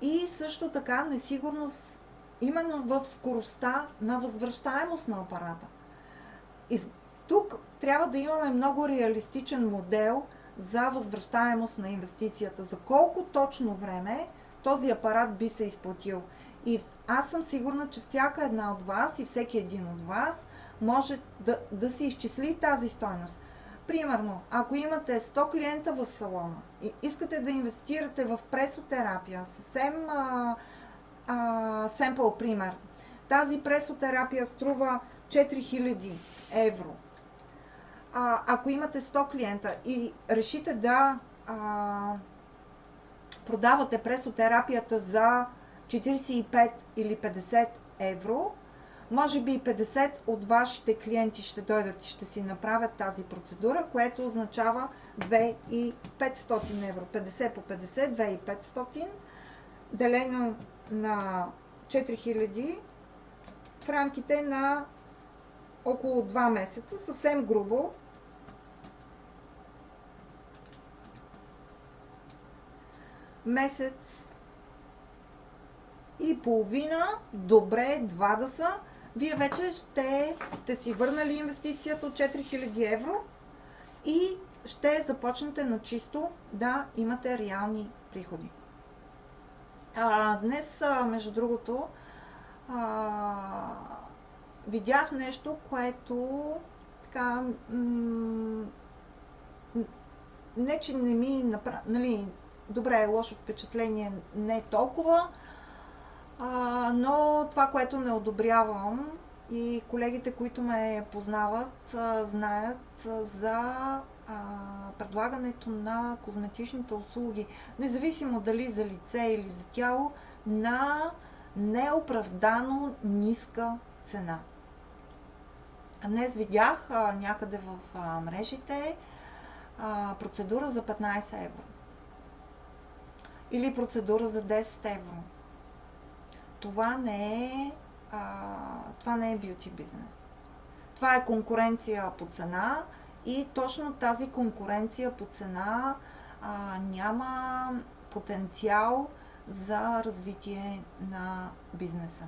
и също така несигурност именно в скоростта на възвръщаемост на апарата. И тук трябва да имаме много реалистичен модел за възвръщаемост на инвестицията, за колко точно време този апарат би се изплатил. И аз съм сигурна, че всяка една от вас и всеки един от вас може да си изчисли тази стойност. Примерно, ако имате 100 клиента в салона и искате да инвестирате в пресотерапия, съвсем семпъл пример, тази пресотерапия струва 4000 евро. Ако имате 100 клиента и решите да продавате пресотерапията за 45 или 50 евро, може би 50 от вашите клиенти ще дойдат и ще си направят тази процедура, което означава 2500 евро. 50 по 50, 2500, делено на 4000 в рамките на около 2 месеца, съвсем грубо. Месец и половина, добре, 2 да са, вие вече ще сте си върнали инвестицията от 4000 евро и ще започнете на чисто да имате реални приходи. Днес, между другото, видях нещо, което така, не че не ми направи, добре, лошо впечатление не е толкова, но това, което не одобрявам и колегите, които ме познават, знаят за предлагането на козметичните услуги, независимо дали за лице или за тяло, на неоправдано ниска цена. Днес видях някъде в мрежите процедура за 15 евро. Или процедура за 10 евро. Това не е бюти бизнес. Това е конкуренция по цена и точно тази конкуренция по цена няма потенциал за развитие на бизнеса.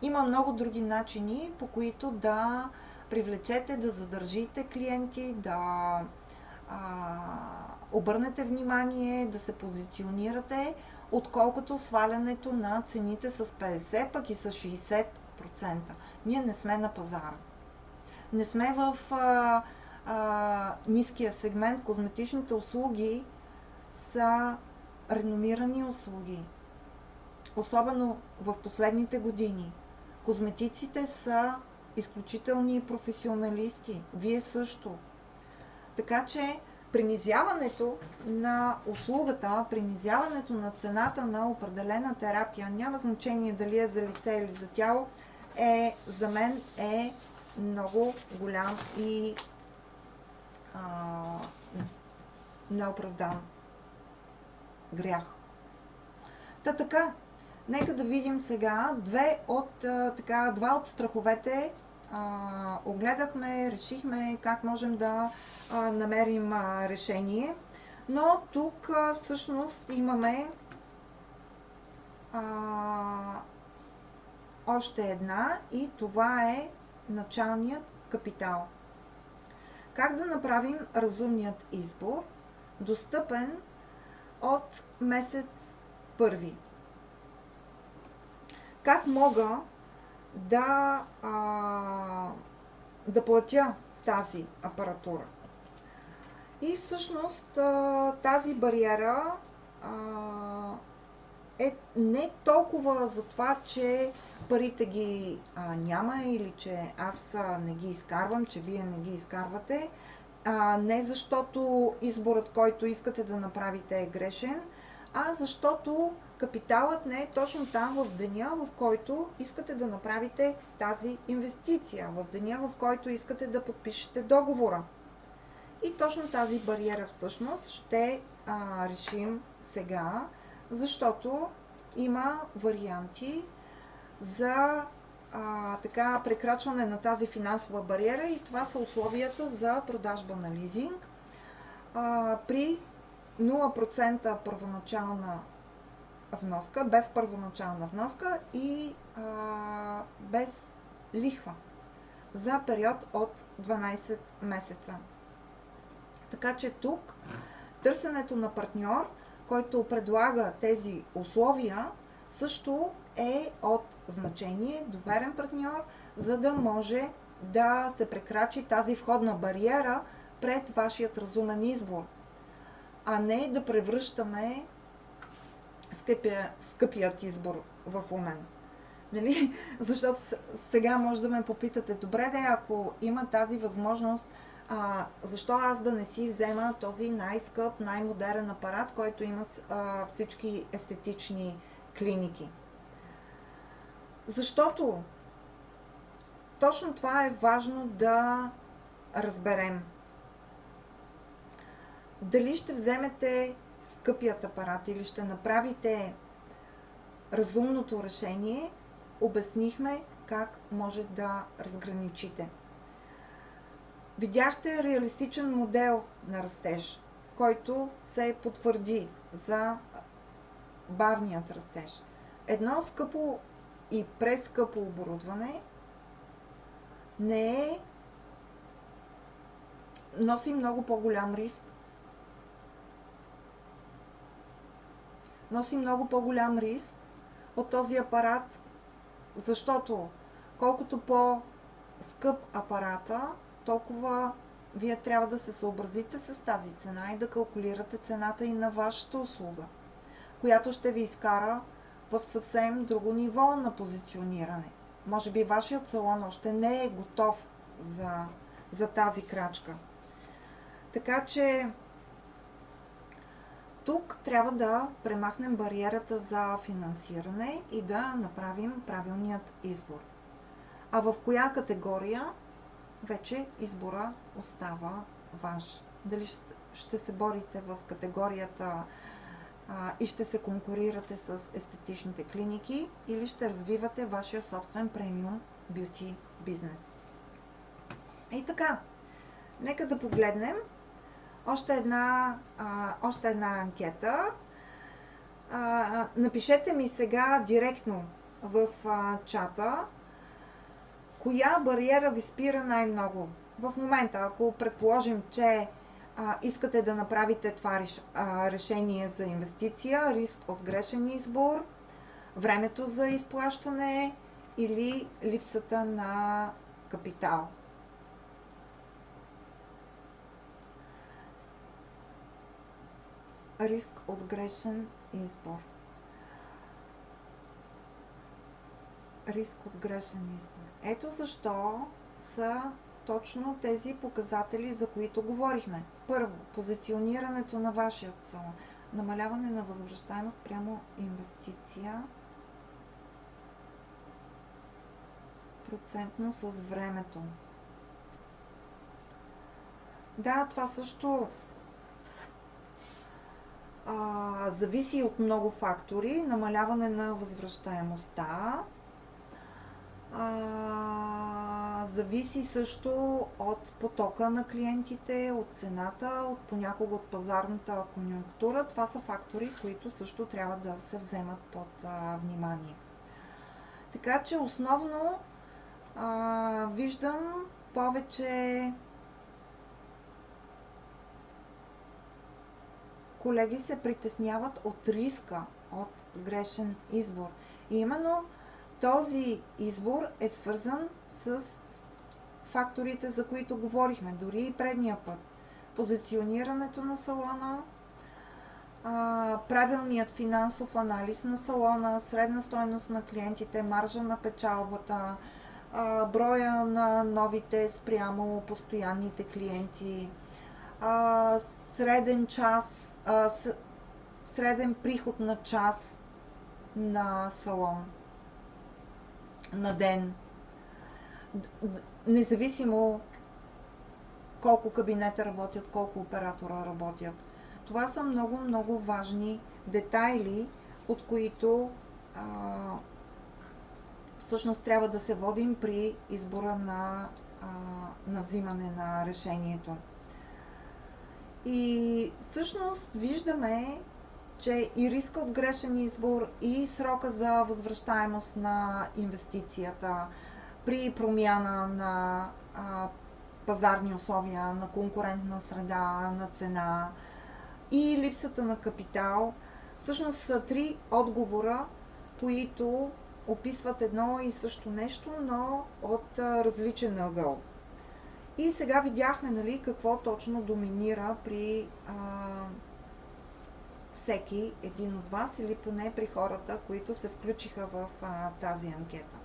Има много други начини, по които да привлечете, да задържите клиенти, да обърнете внимание, да се позиционирате, отколкото свалянето на цените с 50, пък и с 60%. Ние не сме на пазара. Не сме в ниския сегмент. Козметичните услуги са реномирани услуги. Особено в последните години. Козметиците са изключителни професионалисти. Вие също. Така че принизяването на услугата, принизяването на цената на определена терапия, няма значение дали е за лице или за тяло, за мен е много голям и неоправдан грях. Така, нека да видим сега два от страховете. Огледахме, решихме как можем да намерим решение, но тук всъщност имаме още една и това е началният капитал. Как да направим разумният избор, достъпен от месец първи? Как мога да платя тази апаратура? И всъщност тази бариера е не толкова за това, че парите ги няма или че аз не ги изкарвам, че вие не ги изкарвате, не защото изборът, който искате да направите е грешен, а защото капиталът не е точно там в деня, в който искате да направите тази инвестиция, в деня, в който искате да подпишете договора. И точно тази бариера всъщност ще решим сега, защото има варианти за прекрачване на тази финансова бариера и това са условията за продажба на лизинг при 0% първоначална вноска, без първоначална вноска и без лихва за период от 12 месеца. Така че тук търсенето на партньор, който предлага тези условия, също е от значение, доверен партньор, за да може да се прекрачи тази входна бариера пред вашият разумен избор, а не да превръщаме скъпият избор в умен. Нали? Защото сега може да ме попитате, добре де, ако има тази възможност, защо аз да не си взема този най-скъп, най-модерен апарат, който имат всички естетични клиники? Защото точно това е важно да разберем. Дали ще вземете скъпият апарат или ще направите разумното решение, обяснихме как може да разграничите. Видяхте реалистичен модел на растеж, който се потвърди за бавният растеж. Едно скъпо и прескъпо оборудване носи много по-голям риск. Носи много по-голям риск от този апарат, защото колкото по-скъп апарата, толкова вие трябва да се съобразите с тази цена и да калкулирате цената и на вашата услуга, която ще ви изкара в съвсем друго ниво на позициониране. Може би вашият салон още не е готов за тази крачка. Така че тук трябва да премахнем бариерата за финансиране и да направим правилният избор. А в коя категория вече избора остава ваш. Дали ще се борите в категорията и ще се конкурирате с естетичните клиники или ще развивате вашия собствен премиум бюти бизнес. И така, нека да погледнем още една анкета. Напишете ми сега директно в чата коя бариера ви спира най-много. В момента, ако предположим, че искате да направите това решение за инвестиция, риск от грешен избор, времето за изплащане или липсата на капитал. Риск от грешен избор. Риск от грешен избор. Ето защо са точно тези показатели, за които говорихме. Първо, позиционирането на вашия салон. Намаляване на възвръщаемост прямо инвестиция. Процентно с времето. Да, това също зависи от много фактори. Намаляване на възвръщаемостта. Зависи също от потока на клиентите, от цената, понякога от пазарната конюнктура. Това са фактори, които също трябва да се вземат под внимание. Така че основно виждам повече колеги се притесняват от риска от грешен избор. И именно този избор е свързан с факторите, за които говорихме, дори и предния път. Позиционирането на салона, правилният финансов анализ на салона, средна стойност на клиентите, маржа на печалбата, броя на новите спрямо постоянните клиенти, среден приход на час на салон, на ден, независимо колко кабинета работят, колко оператора работят. Това са много, много важни детайли, от които всъщност трябва да се водим при избора на взимане на решението. И всъщност виждаме, че и риска от грешен избор, и срока за възвръщаемост на инвестицията при промяна на пазарни условия, на конкурентна среда, на цена и липсата на капитал, всъщност са три отговора, които описват едно и също нещо, но от различен ъгъл. И сега видяхме, нали, какво точно доминира при всеки един от вас или поне при хората, които се включиха в тази анкета.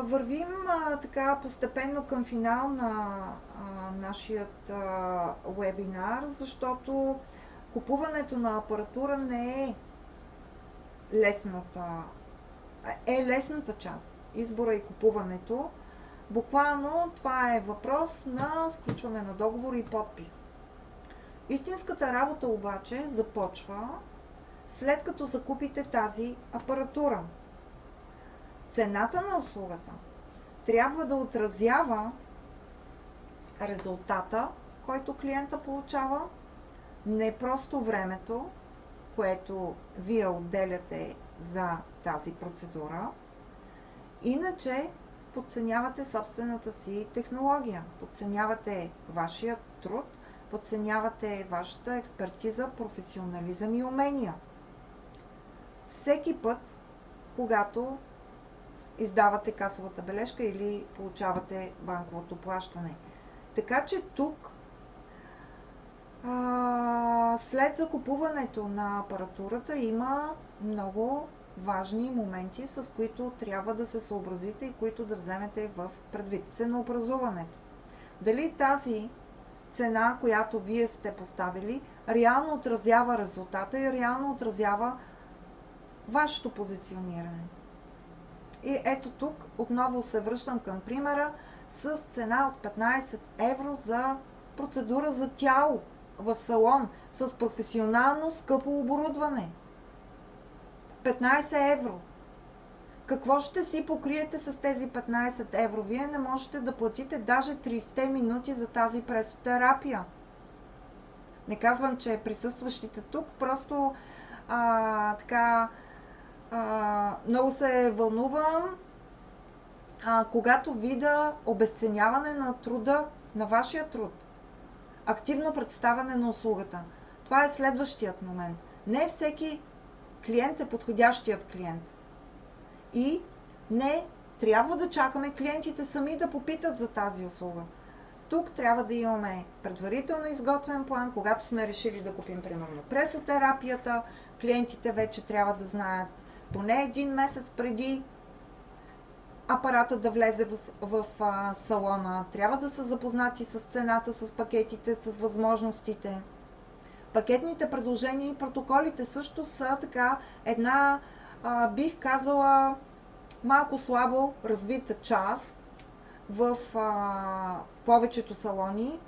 Вървим така постепенно към финал на нашият вебинар, защото купуването на апаратура не е лесната част. Избора и купуването. Буквално това е въпрос на сключване на договор и подпис. Истинската работа обаче започва след като закупите тази апаратура. Цената на услугата трябва да отразява резултата, който клиента получава, не просто времето, което вие отделяте за тази процедура. Иначе подценявате собствената си технология, подценявате вашия труд, подценявате вашата експертиза, професионализъм и умения. Всеки път, когато издавате касовата бележка или получавате банковото плащане. Така че тук, след закупуването на апаратурата, има много важни моменти, с които трябва да се съобразите и които да вземете в предвид. Ценообразуването. Дали тази цена, която вие сте поставили, реално отразява резултата и реално отразява вашето позициониране. И ето тук отново се връщам към примера с цена от 15 евро за процедура за тяло в салон с професионално скъпо оборудване. 15 евро. Какво ще си покриете с тези 15 евро? Вие не можете да платите даже 30 минути за тази пресотерапия. Не казвам, че присъстващите тук, просто много се вълнувам, когато видя обезценяване на труда, на вашия труд. Активно представяне на услугата. Това е следващият момент. Не всеки клиент е подходящият клиент. И не трябва да чакаме клиентите сами да попитат за тази услуга. Тук трябва да имаме предварително изготвен план, когато сме решили да купим, примерно, пресотерапията. Клиентите вече трябва да знаят поне един месец преди апарата да влезе в салона. Трябва да са запознати с цената, с пакетите, с възможностите. Пакетните предложения и протоколите също са така една, бих казала, малко слабо развита част в повечето салони,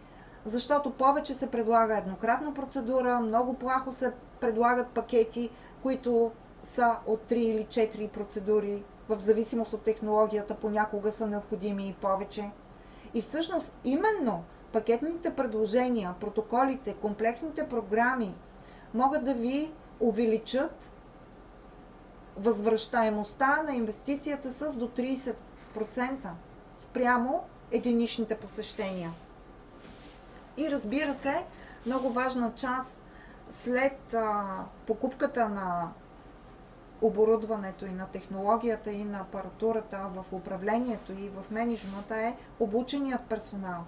защото повече се предлага еднократна процедура, много плахо се предлагат пакети, които са от 3 или 4 процедури, в зависимост от технологията, понякога са необходими и повече. И всъщност именно пакетните предложения, протоколите, комплексните програми могат да ви увеличат възвръщаемостта на инвестицията с до 30% спрямо единичните посещения. И разбира се, много важна част след покупката на оборудването и на технологията и на апаратурата в управлението и в мениджмънта е обученият персонал.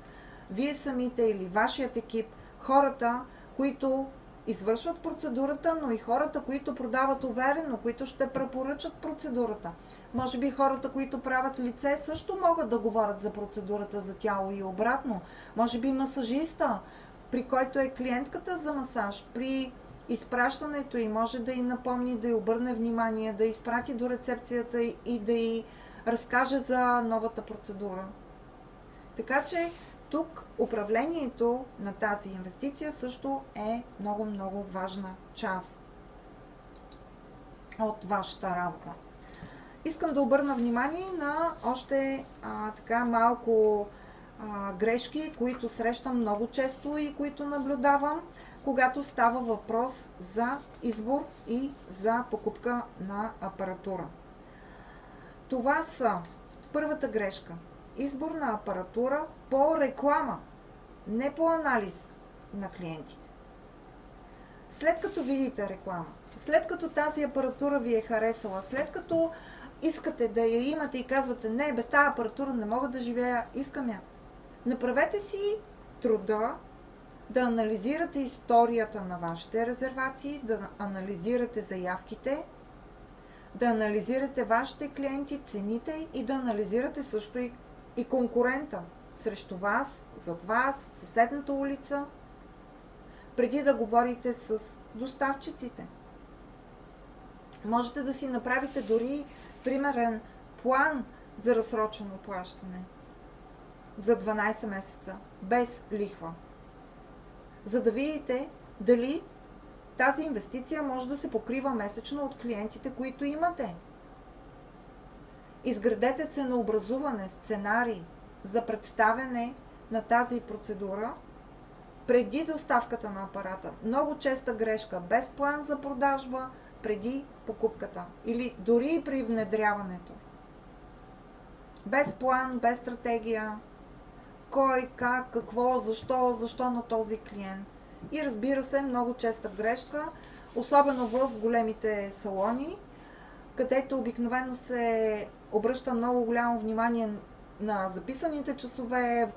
Вие самите или вашият екип, хората, които извършват процедурата, но и хората, които продават уверено, които ще препоръчат процедурата. Може би хората, които правят лице, също могат да говорят за процедурата за тяло и обратно. Може би масажиста, при който е клиентката за масаж, при изпращането й може да й напомни, да й обърне внимание, да й изпрати до рецепцията и да й разкаже за новата процедура. Така че тук управлението на тази инвестиция също е много важна част от вашата работа. Искам да обърна внимание на още така малко грешки, които срещам много често и които наблюдавам, когато става въпрос за избор и за покупка на апаратура. Това са първата грешка. Избор на апаратура по реклама, не по анализ на клиентите. След като видите реклама, след като тази апаратура ви е харесала, след като искате да я имате и казвате, не, без тази апаратура не мога да живея, искам я. Направете си труда да анализирате историята на вашите резервации, да анализирате заявките, да анализирате вашите клиенти, цените и да анализирате също и конкурента срещу вас, зад вас, в съседната улица, преди да говорите с доставчиците. Можете да си направите дори примерен план за разсрочено плащане за 12 месеца, без лихва, за да видите дали тази инвестиция може да се покрива месечно от клиентите, които имате. Изградете ценообразуване, сценарий за представяне на тази процедура преди доставката на апарата. Много честа грешка, без план за продажба, преди покупката или дори и при внедряването. Без план, без стратегия, кой, как, какво, защо на този клиент. И разбира се, много честа грешка, особено в големите салони, където обикновено се обръща много голямо внимание на записаните часове,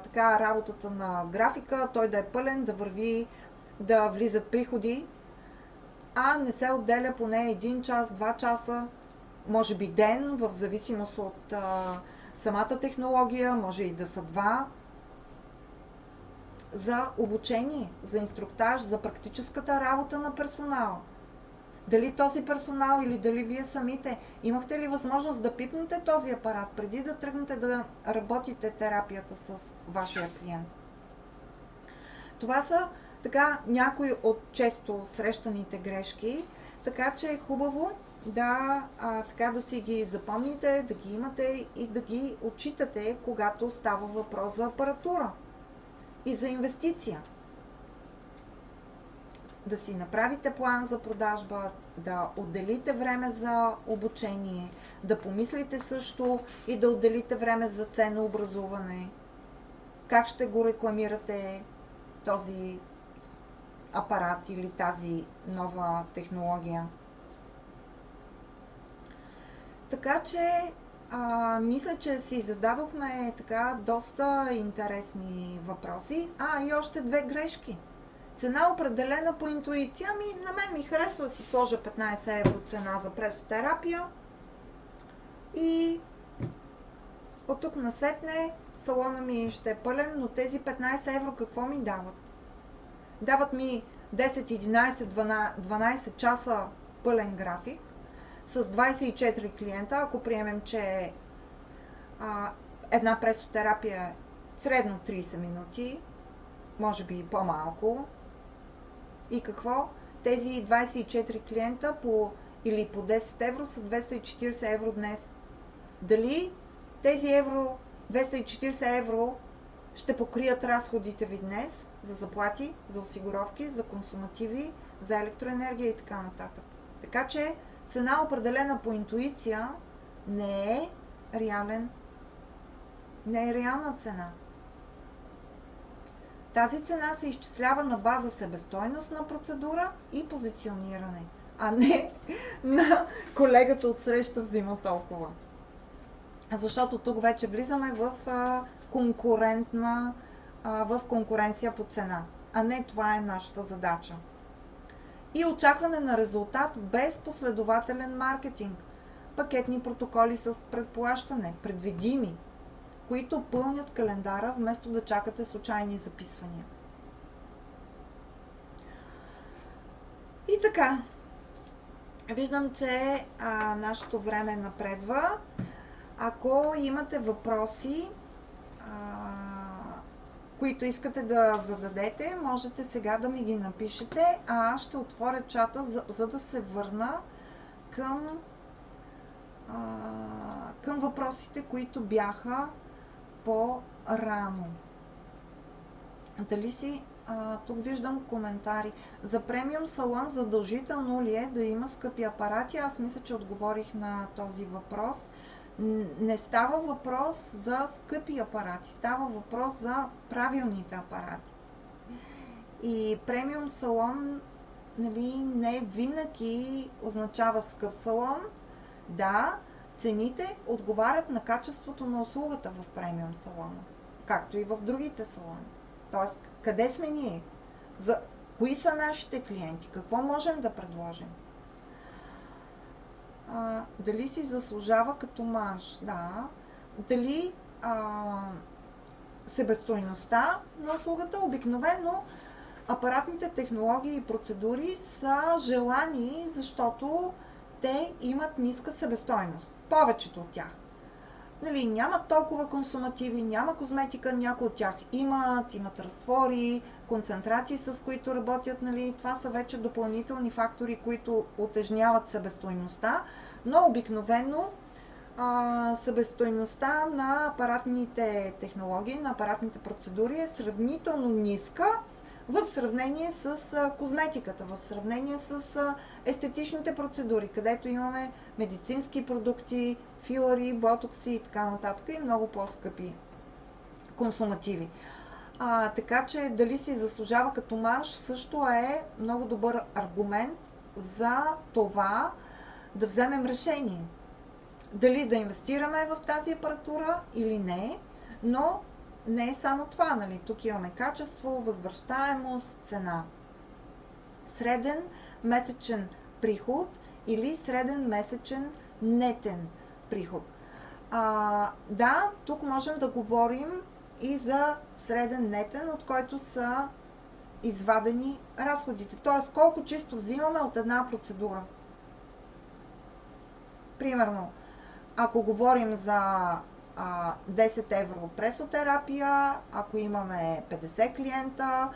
така работата на графика, той да е пълен, да върви, да влизат приходи, а не се отделя поне 1 час, 2 часа, може би ден, в зависимост от самата технология, може и да са 2, за обучение, за инструктаж, за практическата работа на персонала. Дали този персонал или дали вие самите имахте ли възможност да пипнете този апарат преди да тръгнете да работите терапията с вашия клиент? Това са така някои от често срещаните грешки, така че е хубаво да си ги запомните, да ги имате и да ги отчитате, когато става въпрос за апаратура и за инвестиция. Да си направите план за продажба, да отделите време за обучение, да помислите също и да отделите време за ценообразуване. Как ще го рекламирате този апарат или тази нова технология. Така че мисля, че си зададохме така доста интересни въпроси. И още две грешки. Цена определена по интуиция. На мен ми харесва да си сложа 15 евро цена за пресотерапия. И от тук насетне салона ми ще е пълен, но тези 15 евро какво ми дават? Дават ми 10, 11, 12 часа пълен график с 24 клиента, ако приемем, че една пресотерапия е средно 30 минути, може би и по-малко. И какво? Тези 24 клиента или по 10 евро са 240 евро днес. Дали тези 240 евро ще покрият разходите ви днес за заплати, за осигуровки, за консумативи, за електроенергия и така нататък. Така че цена определена по интуиция не е реална цена. Тази цена се изчислява на база себестойност на процедура и позициониране, а не на колегата отсреща взима толкова. Защото тук вече влизаме в конкуренция по цена, а не това е нашата задача. И очакване на резултат без последователен маркетинг. Пакетни протоколи с предплащане, предвидими, които пълнят календара, вместо да чакате случайни записвания. И така, виждам, че нашето време напредва. Ако имате въпроси, които искате да зададете, можете сега да ми ги напишете, а аз ще отворя чата, за да се върна към въпросите, които бяха по-рано. Тук виждам коментари. За премиум салон задължително ли е да има скъпи апарати? Аз мисля, че отговорих на този въпрос. Не става въпрос за скъпи апарати, става въпрос за правилните апарати. И премиум салон не винаги означава скъп салон. Да, цените отговарят на качеството на услугата в премиум салона, както и в другите салони. Тоест, къде сме ние? Кои са нашите клиенти? Какво можем да предложим? Дали си заслужава като марж? Да. Дали себестойността на услугата? Обикновено апаратните технологии и процедури са желани, защото те имат ниска себестойност. Повечето от тях. Нямат толкова консумативи, няма козметика, някои от тях имат разтвори, концентрати, с които работят. Това са вече допълнителни фактори, които утежняват себестойността, но обикновено себестойността на апаратните технологии, на апаратните процедури е сравнително ниска в сравнение с козметиката, в сравнение с естетичните процедури, където имаме медицински продукти, филари, ботокси и така нататък и много по-скъпи консумативи. Така че дали си заслужава като марж също е много добър аргумент за това да вземем решение. Дали да инвестираме в тази апаратура или не, но не е само това. Тук имаме качество, възвръщаемост, цена. Среден месечен приход или среден месечен нетен приход. Да, тук можем да говорим и за среден нетен, от който са извадени разходите. Т.е. колко чисто взимаме от една процедура. Примерно, ако говорим за 10 евро пресотерапия, ако имаме 50 клиента,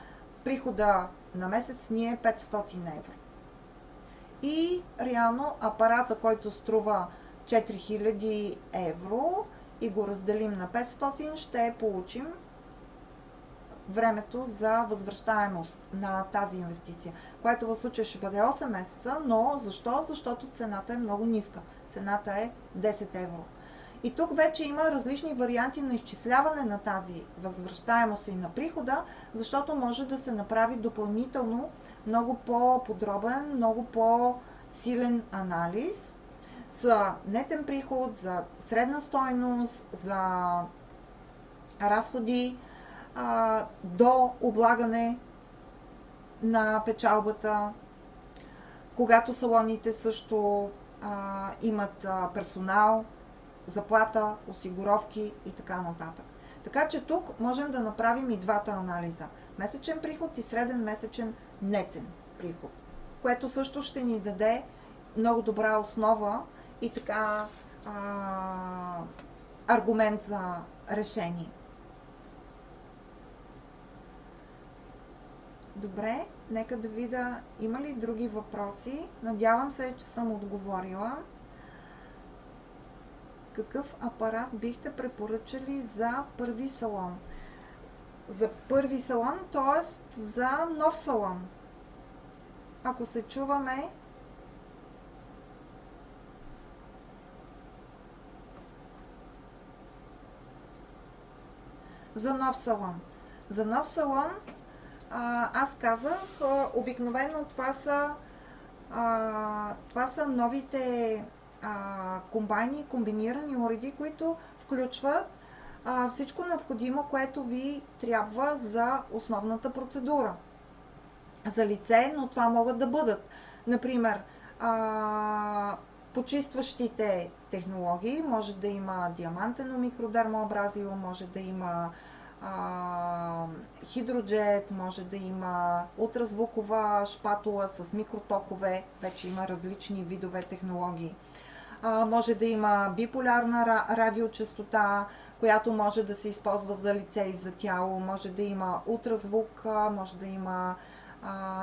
прихода на месец ни е 500 евро. И реално апарата, който струва 4000 евро и го разделим на 500, ще получим времето за възвръщаемост на тази инвестиция, което в случая ще бъде 8 месеца, но защо? Защото цената е много ниска. Цената е 10 евро. И тук вече има различни варианти на изчисляване на тази възвръщаемост и на прихода, защото може да се направи допълнително много по-подробен, много по-силен анализ за нетен приход, за средна стойност, за разходи до облагане на печалбата, когато салоните също имат персонал, заплата, осигуровки и така нататък. Така че тук можем да направим и двата анализа. Месечен приход и среден месечен нетен приход, което също ще ни даде много добра основа и така аргумент за решение. Добре, нека да видя има ли други въпроси. Надявам се, че съм отговорила. Какъв апарат бихте препоръчали за първи салон? За първи салон, т.е. за нов салон. Ако се чуваме, за нов салон. За нов салон, аз казах, обикновено това са новите комбайни, комбинирани уреди, които включват всичко необходимо, което ви трябва за основната процедура. За лице, но това могат да бъдат, например, почистващите технологии, може да има диамантено микродермоабразио, може да има хидроджет, може да има ултразвукова шпатула с микротокове, вече има различни видове технологии. Може да има биполярна радиочестота, която може да се използва за лице и за тяло, може да има ултразвук, може да има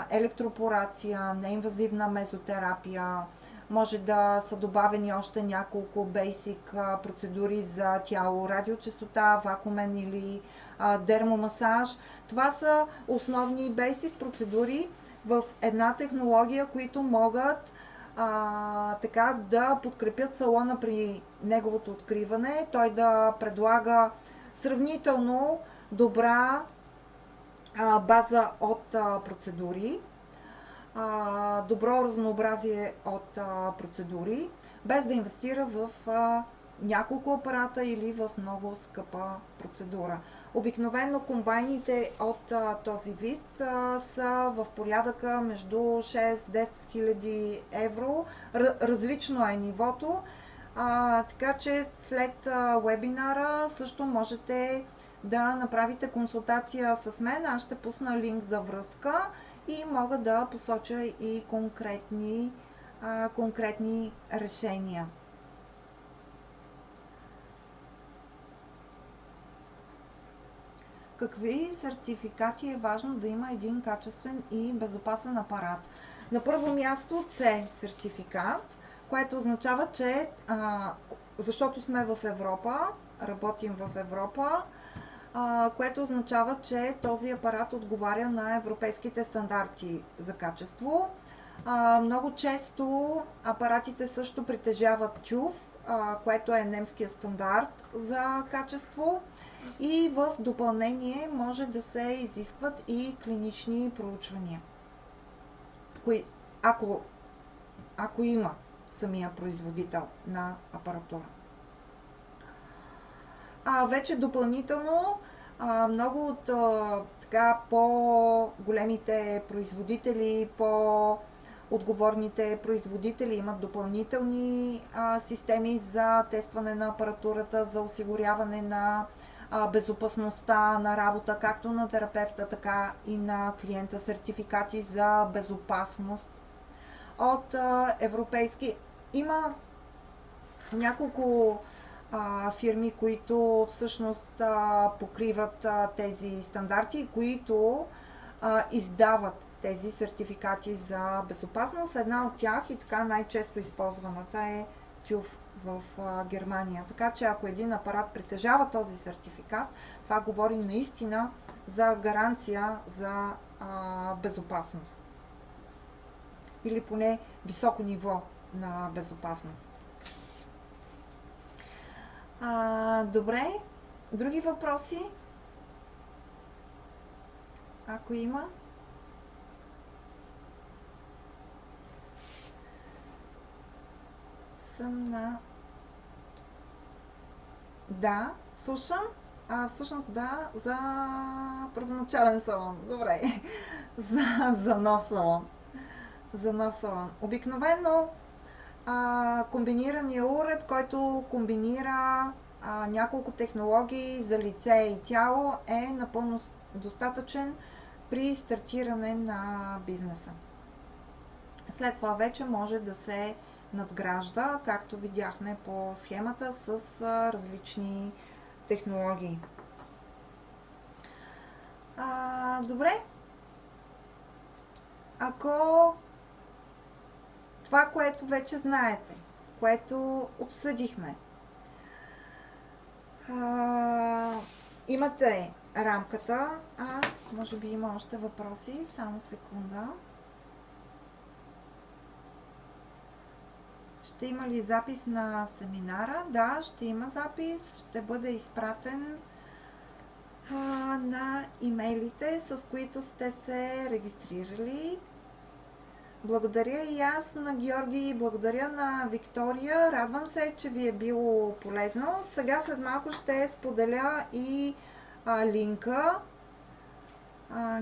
електропорация, неинвазивна мезотерапия, може да са добавени още няколко бейсик процедури за тяло, радиочестота, вакуумен или дермомасаж. Това са основни бейсик процедури в една технология, които могат така да подкрепят салона при неговото откриване, той да предлага сравнително добра база от процедури, добро разнообразие от процедури, без да инвестира в няколко апарата или в много скъпа процедура. Обикновено комбайните от този вид са в порядъка между 6-10 хиляди евро. Различно е нивото, така че след вебинара също можете да направите консултация с мен. Аз ще пусна линк за връзка и мога да посоча и конкретни решения. Какви сертификати е важно да има един качествен и безопасен апарат? На първо място C сертификат, което означава, че защото сме в Европа, работим в Европа, което означава, че този апарат отговаря на европейските стандарти за качество. Много често апаратите също притежават TÜV, което е немския стандарт за качество. И в допълнение може да се изискват и клинични проучвания, ако има самия производител на апаратура. Вече допълнително много от по-големите производители, по-отговорните производители имат допълнителни системи за тестване на апаратурата, за осигуряване на безопасността на работа, както на терапевта, така и на клиента, сертификати за безопасност от европейски. Има няколко фирми, които всъщност покриват тези стандарти, които издават тези сертификати за безопасност. Една от тях и така най-често използваната е TÜV в Германия. Така че ако един апарат притежава този сертификат, това говори наистина за гаранция за безопасност. Или поне високо ниво на безопасност. Добре, други въпроси? Ако има. Да, слушам. Всъщност да, за първоначален салон. Добре. За нов салон. За нов салон. Обикновено комбинирания уред, който комбинира няколко технологии за лице и тяло, е напълно достатъчен при стартиране на бизнеса. След това вече може да се надгражда, както видяхме по схемата, с различни технологии. Добре. Ако това, което вече знаете, което обсъдихме, имате рамката, може би има още въпроси, само секунда. Ще има ли запис на семинара? Да, ще има запис, ще бъде изпратен на имейлите, с които сте се регистрирали. Благодаря и аз на Георги, благодаря на Виктория. Радвам се, че ви е било полезно. Сега след малко ще споделя и линка.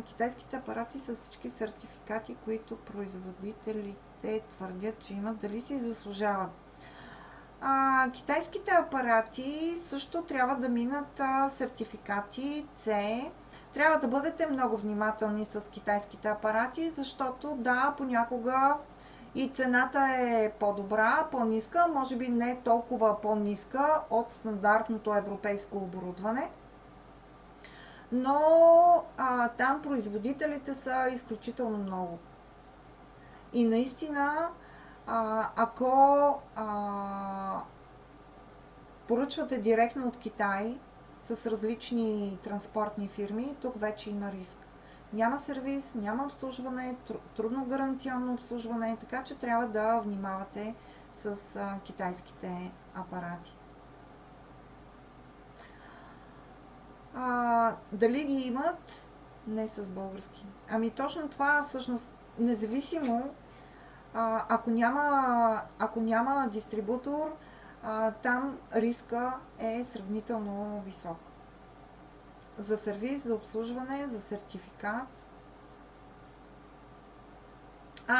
Китайските апарати с всички сертификати, които производителите твърдят, че имат, дали си заслужават. Китайските апарати също трябва да минат сертификати C. Трябва да бъдете много внимателни с китайските апарати, защото да, понякога и цената е по-добра, по-ниска, може би не толкова по-ниска от стандартното европейско оборудване. Но там производителите са изключително много. И наистина, ако поръчвате директно от Китай с различни транспортни фирми, тук вече има риск. Няма сервис, няма обслужване, трудно гаранционно обслужване, така че трябва да внимавате с китайските апарати. Дали ги имат? Не с български. Ами точно това всъщност, независимо, ако няма дистрибутор, там риска е сравнително висок. За сервис, за обслужване, за сертификат.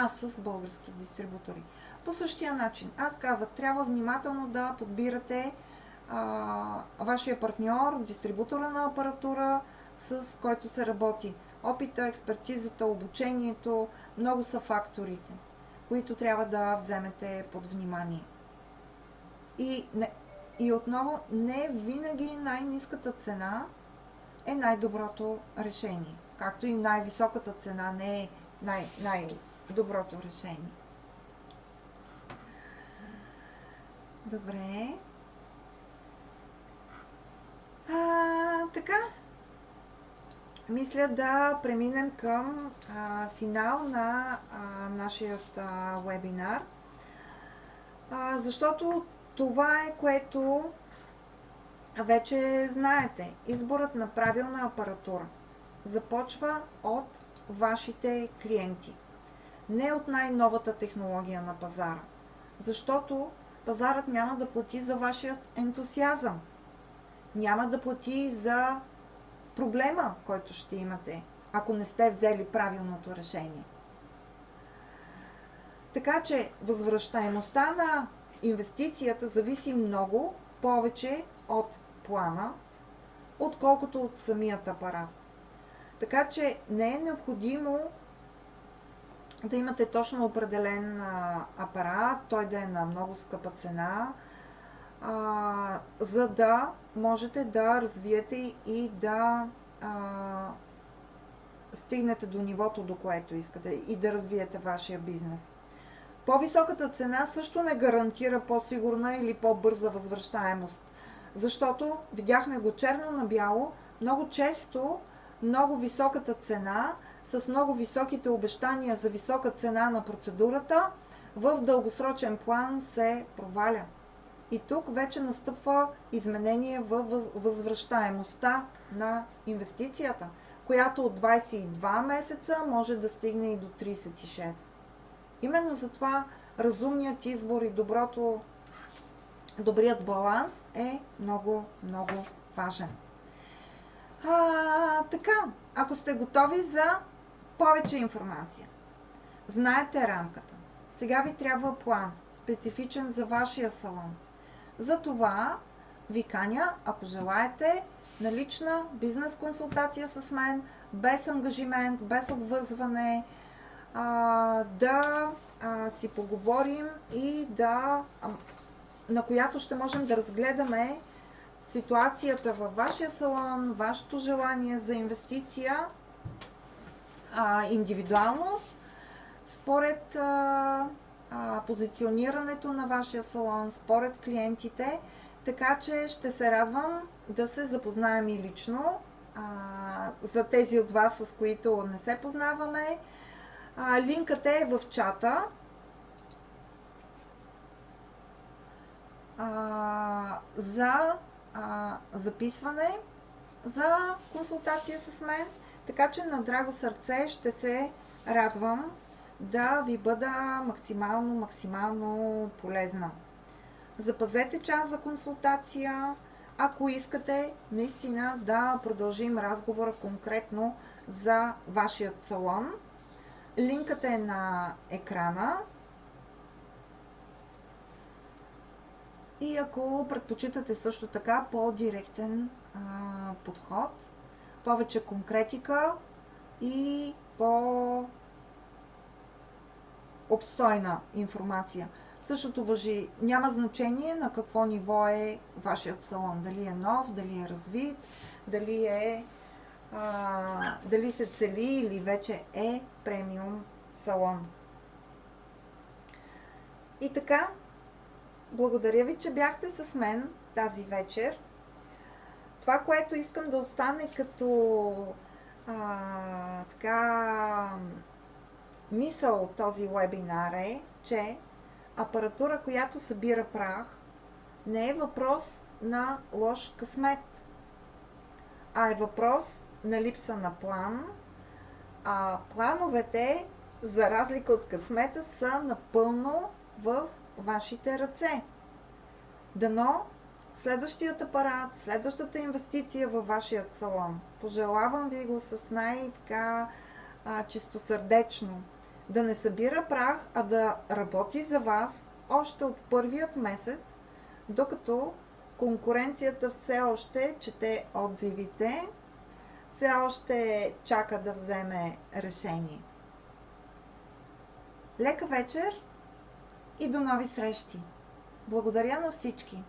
С български дистрибутори. По същия начин, аз казах, трябва внимателно да подбирате вашия партньор, дистрибутора на апаратура, с който се работи. Опита, експертизата, обучението, много са факторите, които трябва да вземете под внимание. И отново, не винаги най-ниската цена е най-доброто решение. Както и най-високата цена не е най-доброто решение. Добре. Така. Мисля да преминем към финал на нашия вебинар. Защото това е, което вече знаете. Изборът на правилна апаратура започва от вашите клиенти. Не от най-новата технология на пазара. Защото пазарът няма да плати за вашият ентусиазъм. Няма да плати за проблема, който ще имате, ако не сте взели правилното решение. Така че възвръщаемостта на инвестицията зависи много повече от плана, отколкото от самият апарат. Така че не е необходимо да имате точно определен апарат, той да е на много скъпа цена, за да можете да развиете и да стигнете до нивото, до което искате и да развиете вашия бизнес. По-високата цена също не гарантира по-сигурна или по-бърза възвръщаемост, защото видяхме го черно на бяло, много често много високата цена с много високите обещания за висока цена на процедурата в дългосрочен план се проваля. И тук вече настъпва изменение във възвръщаемостта на инвестицията, която от 22 месеца може да стигне и до 36. Именно затова разумният избор и добрият баланс е много, много важен. Така, ако сте готови за повече информация, знаете рамката. Сега ви трябва план, специфичен за вашия салон. Затова ви каня, ако желаете, на лична бизнес консултация с мен, без ангажимент, без обвързване, да си поговорим и на която ще можем да разгледаме ситуацията във вашия салон, вашето желание за инвестиция индивидуално, според позиционирането на вашия салон, според клиентите, така че ще се радвам да се запознаем и лично. За тези от вас, с които не се познаваме, линкът е в чата. За записване за консултация с мен, така че на драго сърце ще се радвам да ви бъда максимално полезна. Запазете час за консултация, ако искате наистина да продължим разговора конкретно за вашият салон. Линкът е на екрана. И ако предпочитате също така по-директен подход, повече конкретика и по-обстойна информация. Същото важи, няма значение на какво ниво е вашият салон. Дали е нов, дали е развит, дали се цели или вече е премиум салон. И така, благодаря ви, че бяхте с мен тази вечер. Това, което искам да остане като мисъл от този вебинар е, че апаратура, която събира прах, не е въпрос на лош късмет, а е въпрос на липса на план, а плановете, за разлика от късмета, са напълно в вашите ръце. Дано следващият апарат, следващата инвестиция във вашия салон, пожелавам ви го с чистосърдечно, да не събира прах, а да работи за вас още от първият месец, докато конкуренцията все още чете отзивите, все още чака да вземе решение. Лека вечер и до нови срещи! Благодаря на всички!